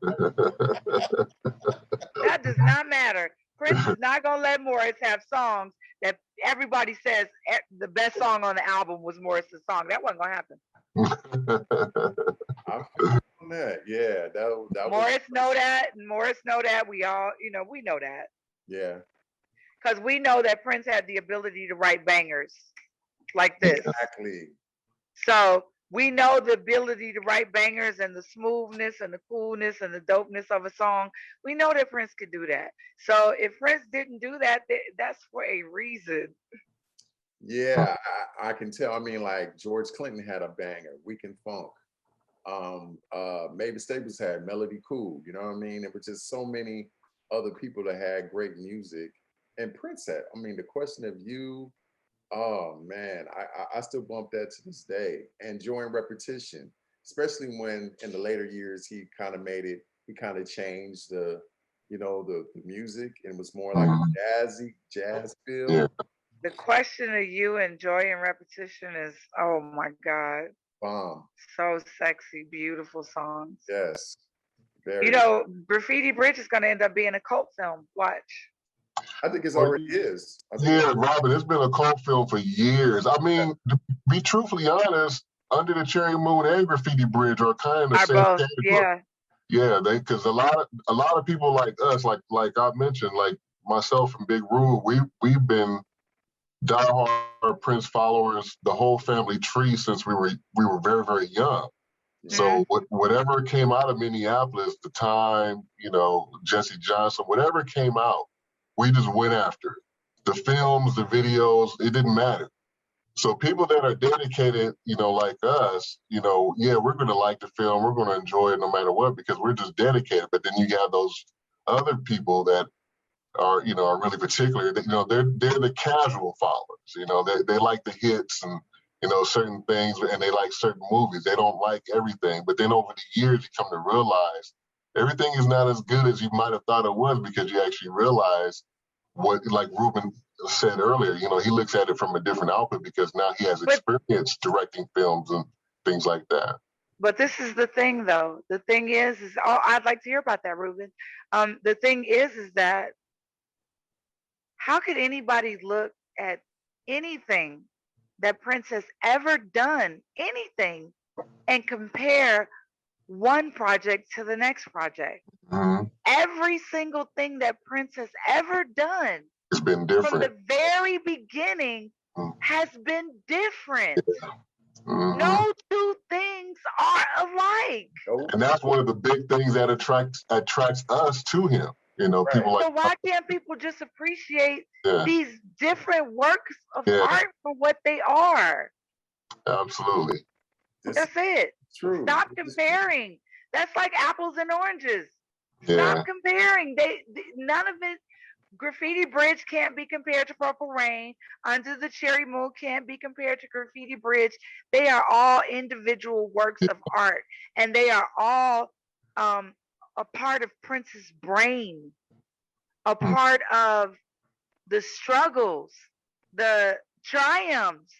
That does not matter. Prince is not gonna let Morris have songs that everybody says the best song on the album was Morris's song. That wasn't gonna happen. I feel on that. Yeah, that Morris know that, and Morris know that. We all, we know that. Yeah. Because we know that Prince had the ability to write bangers like this. Exactly. So we know the ability to write bangers and the smoothness and the coolness and the dopeness of a song. We know that Prince could do that. So if Prince didn't do that, that's for a reason. Yeah, I can tell. I mean, like George Clinton had a banger, Weekend Funk. Mavis Staples had Melody Cool. You know what I mean? There were just so many other people that had great music. And Prince had, I mean, The Question of You, oh man, I still bump that to this day. And Joy and Repetition, especially when in the later years he kind of changed the music and was more like jazz feel. Yeah. The Question of You and Joy and Repetition is, oh my God. Bomb. So sexy, beautiful songs. Yes. Very. Graffiti Bridge is going to end up being a cult film. Watch. I think it already is. Yeah, Robin, it's been a cult film for years. I mean, to be truthfully honest, Under the Cherry Moon and Graffiti Bridge are kind of the same both, category. Yeah, because a lot of people like us, like I mentioned, like myself and Big Rue, we've been diehard Prince followers, the whole family tree since we were very, very young. So whatever came out of Minneapolis, the time, Jesse Johnson, whatever came out, we just went after it. The films, the videos, it didn't matter. So people that are dedicated, like us, yeah, we're going to like the film, we're going to enjoy it no matter what because we're just dedicated. But then you have those other people that are really particular. They're the casual followers. They like the hits and certain things, and they like certain movies. They don't like everything. But then over the years, you come to realize everything is not as good as you might have thought it was because you actually realize what, like Ruben said earlier, he looks at it from a different output because now he has experience directing films and things like that. But this is the thing, though. The thing is I'd like to hear about that, Ruben. The thing is that how could anybody look at anything that Prince has ever done, anything, and compare one project to the next project? Mm-hmm. Every single thing that Prince has ever done, it's been different. From the very beginning, has been different. Yeah. Mm-hmm. No two things are alike. And that's one of the big things that attracts us to him. People like. So why can't people just appreciate these different works of art for what they are? Absolutely. That's it. True. Stop comparing. That's like apples and oranges. Yeah. Stop comparing. None of it. Graffiti Bridge can't be compared to Purple Rain. Under the Cherry Moon can't be compared to Graffiti Bridge. They are all individual works of art, and they are all a part of Prince's brain, a part of the struggles, the triumphs,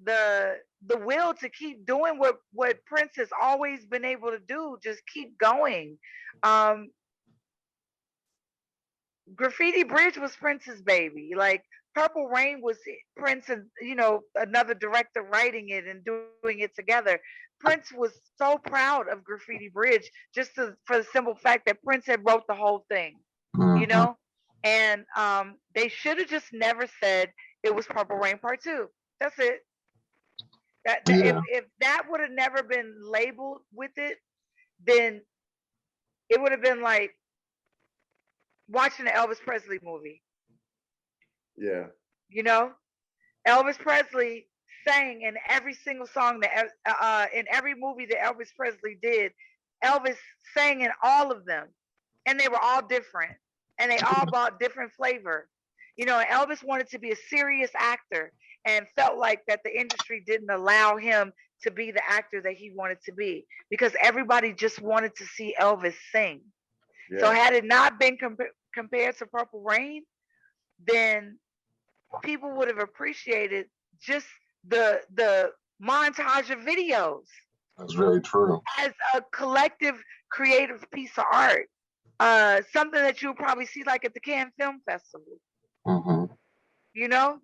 the will to keep doing what Prince has always been able to do, just keep going. Graffiti Bridge was Prince's baby. Like Purple Rain was Prince and another director writing it and doing it together. Prince was so proud of Graffiti Bridge just for the simple fact that Prince had wrote the whole thing, and they should have just never said it was Purple Rain Part 2. That's it. If that would have never been labeled with it, then it would have been like watching an Elvis Presley movie. Yeah. Elvis Presley sang in every single song that in every movie that Elvis Presley did. Elvis sang in all of them, and they were all different, and they all brought different flavor. Elvis wanted to be a serious actor and felt like that the industry didn't allow him to be the actor that he wanted to be, because everybody just wanted to see Elvis sing. So Yeah. had it not been compared to Purple Rain, then people would have appreciated just the montage of videos That's very true. as a collective creative piece of art. Something that you'll probably see like at the Cannes Film Festival. Mm-hmm. You know,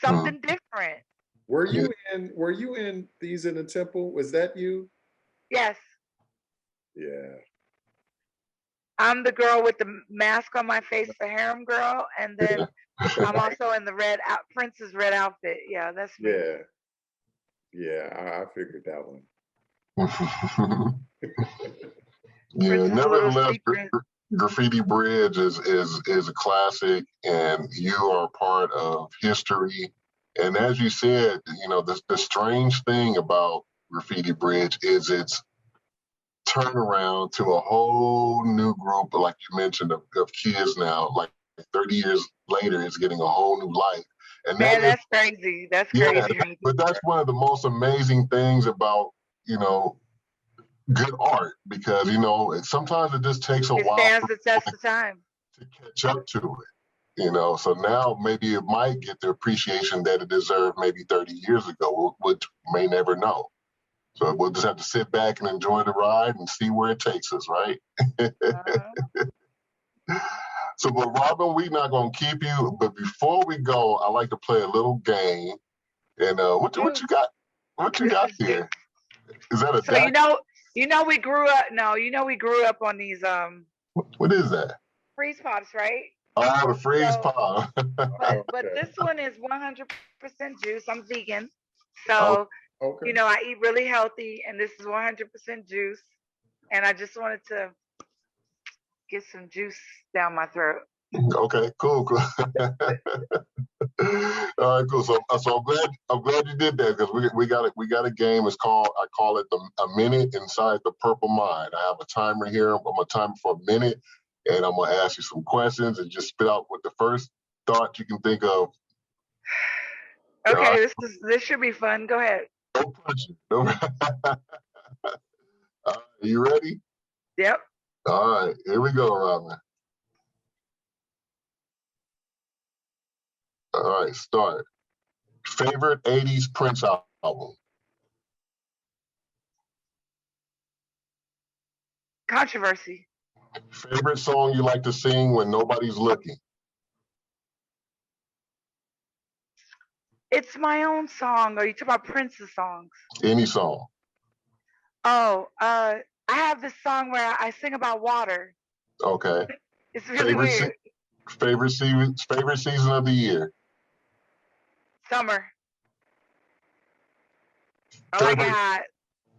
something different. Were you in Thieves in the Temple? Was that you? Yes, Yeah. I'm the girl with the mask on my face, the harem girl, and then I'm also in the Prince's red outfit. Yeah, that's me. Yeah. Yeah, I figured that one. Yeah, Prince's little nevertheless, secret. Graffiti Bridge is a classic, and you are part of history. And as you said, you know, the strange thing about Graffiti Bridge is its turnaround to a whole new group, like you mentioned, of kids now. Like 30 years later, it's getting a whole new life. And that Man, is, that's crazy. That's yeah, crazy right but that's there. one of the most amazing things about, you know, good art, because, you know, sometimes it just takes a It while stands for the people test of time. to catch up to it. You know, so now maybe it might get the appreciation that it deserved maybe 30 years ago, which may never know. So we'll just have to sit back and enjoy the ride and see where it takes us, right? Uh-huh. So, but Robin, we're not going to keep you. But before we go, I like to play a little game. And what you got? What you This got is juice. here? Is that a So deck? we grew up. No, we grew up on these What is that? freeze pops, right? Oh, the freeze So, pop. but Okay. this one is 100% juice. I'm vegan, Oh, so Okay. I eat really healthy, and this is 100% juice. And I just wanted to get some juice down my throat. okay, cool. All right, cool. So I'm glad you did that, because we got a game. It's called, I call it a minute inside the purple mind. I have a timer here. I'm gonna time for a minute, and I'm gonna ask you some questions and just spit out what the first thought you can think of. All right, Okay, this should be fun. Go ahead. no pressure. No. You ready? Yep. All right, here we go, Robin. All right, start. Favorite 80s Prince album? Controversy. Favorite song you like to sing when nobody's looking? It's my own song. Or you talk about Prince's songs? Any song. Oh, I have this song where I sing about water. Okay. It's really Favorite se- weird. favorite season of the year? Summer. I like it Favorite hot.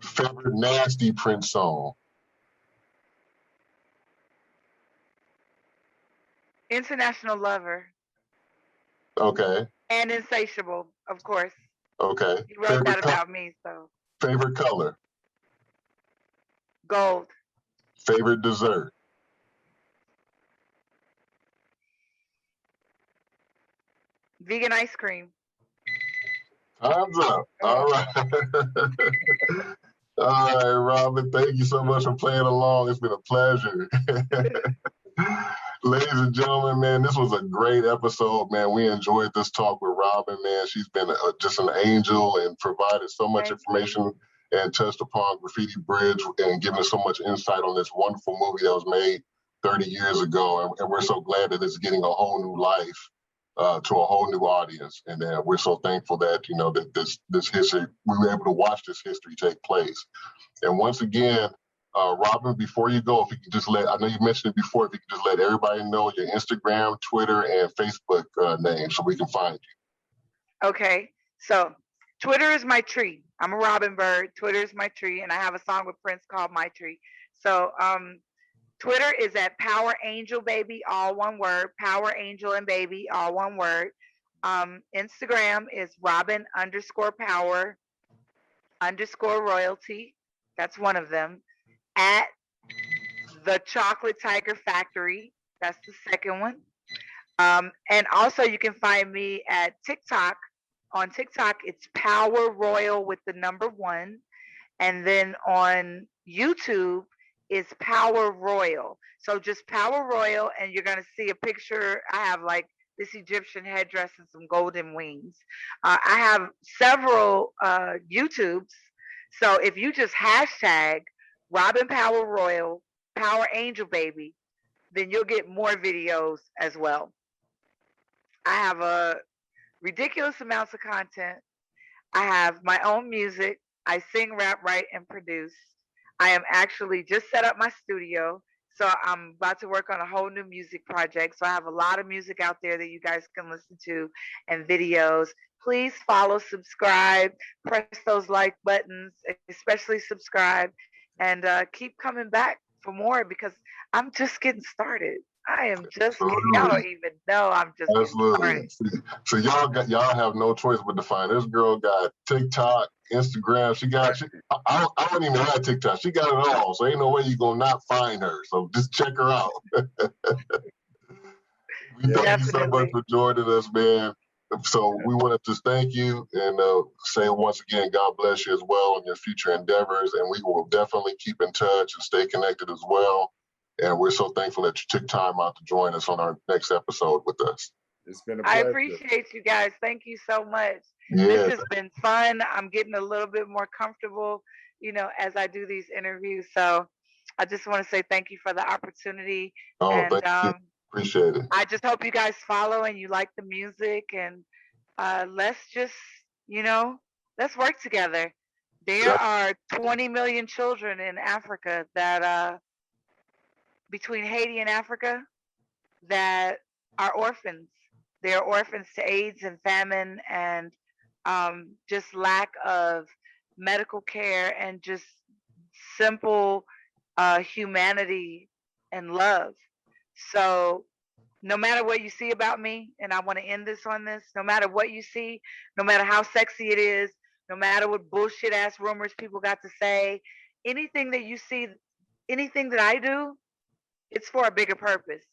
favorite nasty Prince song? International Lover. Okay. And Insatiable, of course. Okay. He wrote that about me, so. Favorite color? Gold. Favorite dessert? Vegan ice cream. Time's up. All right. All right, Robin. Thank you so much for playing along. It's been a pleasure. Ladies and gentlemen, man, this was a great episode, man. We enjoyed this talk with Robin, man. She's been just an angel and provided so much information and touched upon Graffiti Bridge and given us so much insight on this wonderful movie that was made 30 years ago. And we're so glad that it's getting a whole new life to a whole new audience. And we're so thankful that, you know, that this history, we were able to watch this history take place. And once again, Robin, before you go, if you could just I know you mentioned it before, if you could just let everybody know your Instagram, Twitter, and Facebook name so we can find you. Okay. So Twitter is my tree. I'm a Robin Bird. Twitter is my tree. And I have a song with Prince called My Tree. So Twitter is at Power Angel Baby, all one word. Power Angel and Baby, all one word. Instagram is Robin_Power_royalty. That's one of them. At the Chocolate Tiger Factory. That's the second one. And also you can find me at TikTok on TikTok, it's Power Royal with the number one. And then on YouTube is Power Royal. So just Power Royal, and you're gonna see a picture. I have like this Egyptian headdress and some golden wings. I have several YouTubes. So if you just hashtag Robin Power Royal, Power Angel Baby, then you'll get more videos as well. I have a ridiculous amounts of content. I have my own music. I sing, rap, write, and produce. I am actually just set up my studio. So I'm about to work on a whole new music project. So I have a lot of music out there that you guys can listen to and videos. Please follow, subscribe, press those like buttons, especially subscribe, and keep coming back for more because I'm just getting started. I am just getting, y'all don't Absolutely. even know I'm just getting started. Absolutely. So y'all have no choice but to find this girl got TikTok, Instagram. I don't even have TikTok. She got it all. So ain't no way you gonna not find her. So just check her out. We thank you so much Definitely. for joining us, man. So we wanted to thank you and say once again, God bless you as well in your future endeavors. And we will definitely keep in touch and stay connected as well. And we're so thankful that you took time out to join us on our next episode with us. It's been a I pleasure. appreciate you guys. Thank you so much. This Yeah. has been fun. I'm getting a little bit more comfortable, as I do these interviews. So I just want to say thank you for the opportunity. Oh, And thank you. Appreciate it. I just hope you guys follow and you like the music. And let's just, let's work together. There Yep. are 20 million children in Africa that, between Haiti and Africa, that are orphans. They are orphans to AIDS and famine and just lack of medical care and just simple humanity and love. So, no matter what you see about me, and I want to end this on this, no matter what you see, no matter how sexy it is, no matter what bullshit ass rumors people got to say, anything that you see, anything that I do, it's for a bigger purpose.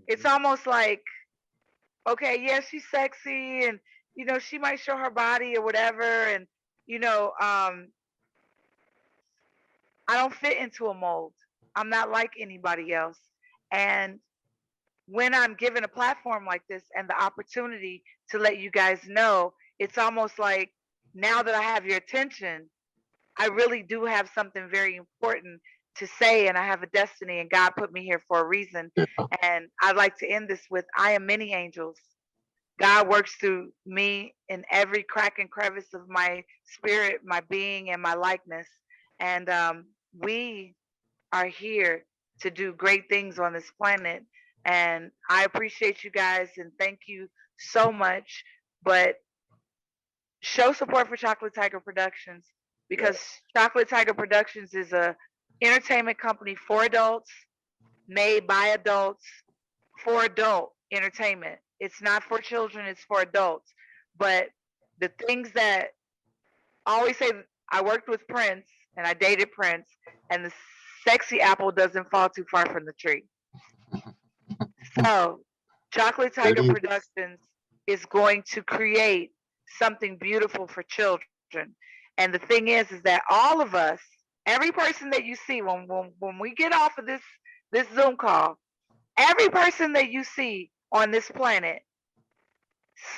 It's almost like, okay, yeah, she's sexy and she might show her body or whatever, and you know, um I don't fit into a mold. I'm not like anybody else. And when I'm given a platform like this and the opportunity to let you guys know, it's almost like now that I have your attention, I really do have something very important to say, and I have a destiny, and God put me here for a reason. Yeah. And I'd like to end this with I am many angels. God works through me in every crack and crevice of my spirit, my being, and my likeness. And we are here to do great things on this planet. And I appreciate you guys and thank you so much. But show support for Chocolate Tiger Productions because Chocolate Tiger Productions is a entertainment company for adults, made by adults, for adult entertainment. It's not for children, it's for adults. But the things that I always say, I worked with Prince and I dated Prince, and the sexy apple doesn't fall too far from the tree. So, Chocolate Tiger Productions is going to create something beautiful for children. And the thing is that all of us, every person that you see when we get off of this Zoom call, every person that you see on this planet,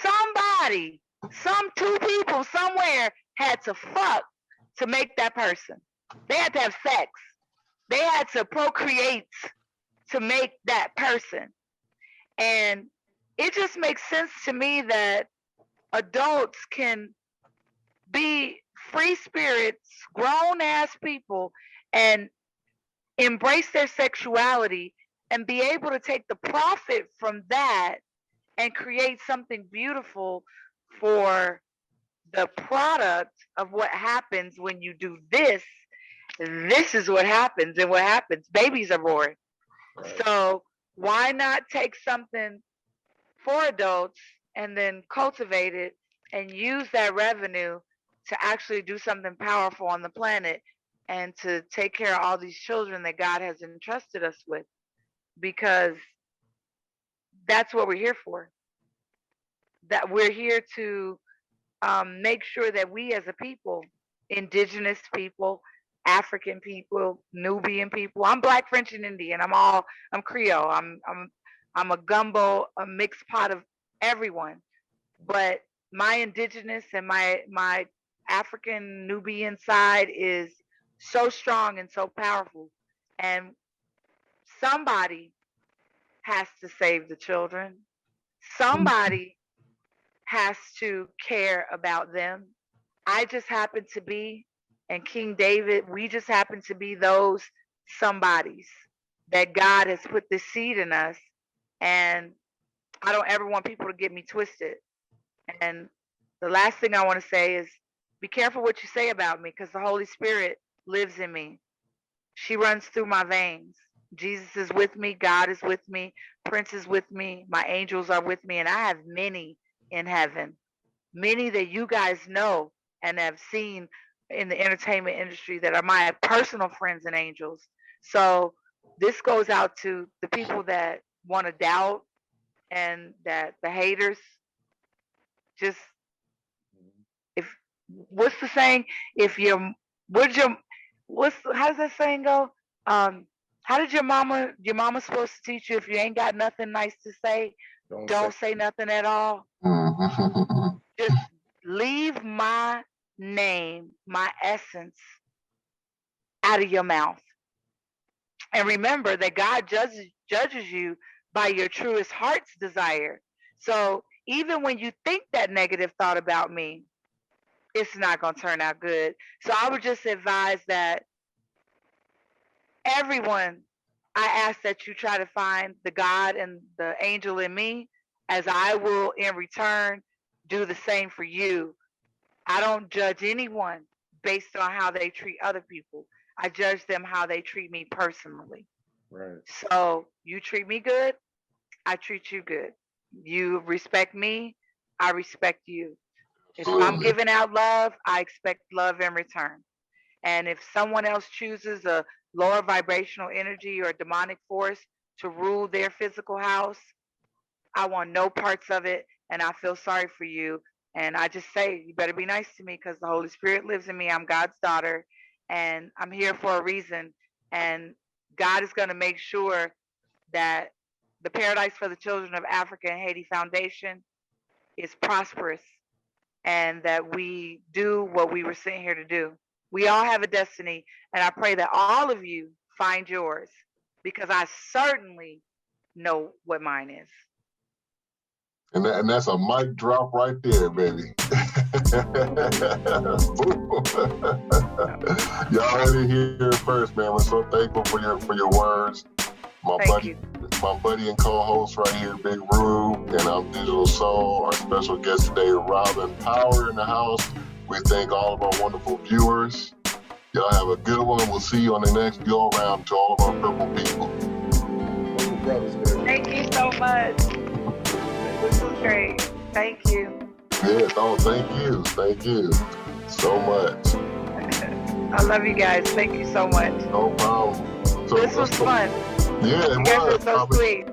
somebody, some two people somewhere had to fuck to make that person. They had to have sex. They had to procreate to make that person. And it just makes sense to me that adults can be free spirits, grown ass people, and embrace their sexuality and be able to take the profit from that and create something beautiful for the product of what happens when you do this. This is what happens, and what happens, babies are born. Right. So why not take something for adults and then cultivate it and use that revenue to actually do something powerful on the planet and to take care of all these children that God has entrusted us with, because that's what we're here for. That we're here to make sure that we as a people, indigenous people, African people, Nubian people, I'm Black, French, and Indian. I'm Creole. I'm a gumbo, a mixed pot of everyone. But my indigenous and my African Nubian side is so strong and so powerful. And somebody has to save the children. Somebody has to care about them. I just happen to be, and King David, we just happen to be those somebodies that God has put this seed in us. And I don't ever want people to get me twisted. And the last thing I want to say is be careful what you say about me because the Holy Spirit lives in me. She runs through my veins. Jesus is with me. God is with me. Prince is with me. My angels are with me. And I have many in heaven, many that you guys know and have seen in the entertainment industry that are my personal friends and angels. So this goes out to the people that want to doubt and that the haters just, if, what's the saying? If you're, what's your, how does that saying go? How did your mama supposed to teach you if you ain't got nothing nice to say, don't say nothing at all? Just leave my name, my essence out of your mouth. And remember that God judges you by your truest heart's desire. So even when you think that negative thought about me, it's not going to turn out good. So I would just advise that everyone, I ask that you try to find the God and the angel in me, as I will in return do the same for you. I don't judge anyone based on how they treat other people. I judge them how they treat me personally. Right. So you treat me good, I treat you good. You respect me, I respect you. If I'm giving out love, I expect love in return. And if someone else chooses a lower vibrational energy or demonic force to rule their physical house, I want no parts of it. And I feel sorry for you. And I just say, you better be nice to me because the Holy Spirit lives in me. I'm God's daughter and I'm here for a reason. And God is going to make sure that the Paradise for the Children of Africa and Haiti Foundation is prosperous and that we do what we were sent here to do. We all have a destiny, and I pray that all of you find yours because I certainly know what mine is. And that's a mic drop right there, baby. Y'all heard it here first, man. We're so thankful for your words. My buddy and co-host right here, Big Rue, and I'm Digital Soul. Our special guest today, Robin Power in the house. We thank all of our wonderful viewers. Y'all have a good one. We'll see you on the next go around to all of our purple people. Purple Brothas, baby. Thank you so much. This was great. Thank you. Yes, thank you. Thank you so much. I love you guys. Thank you so much. No problem. This was fun. Yeah, it was. You guys are so sweet.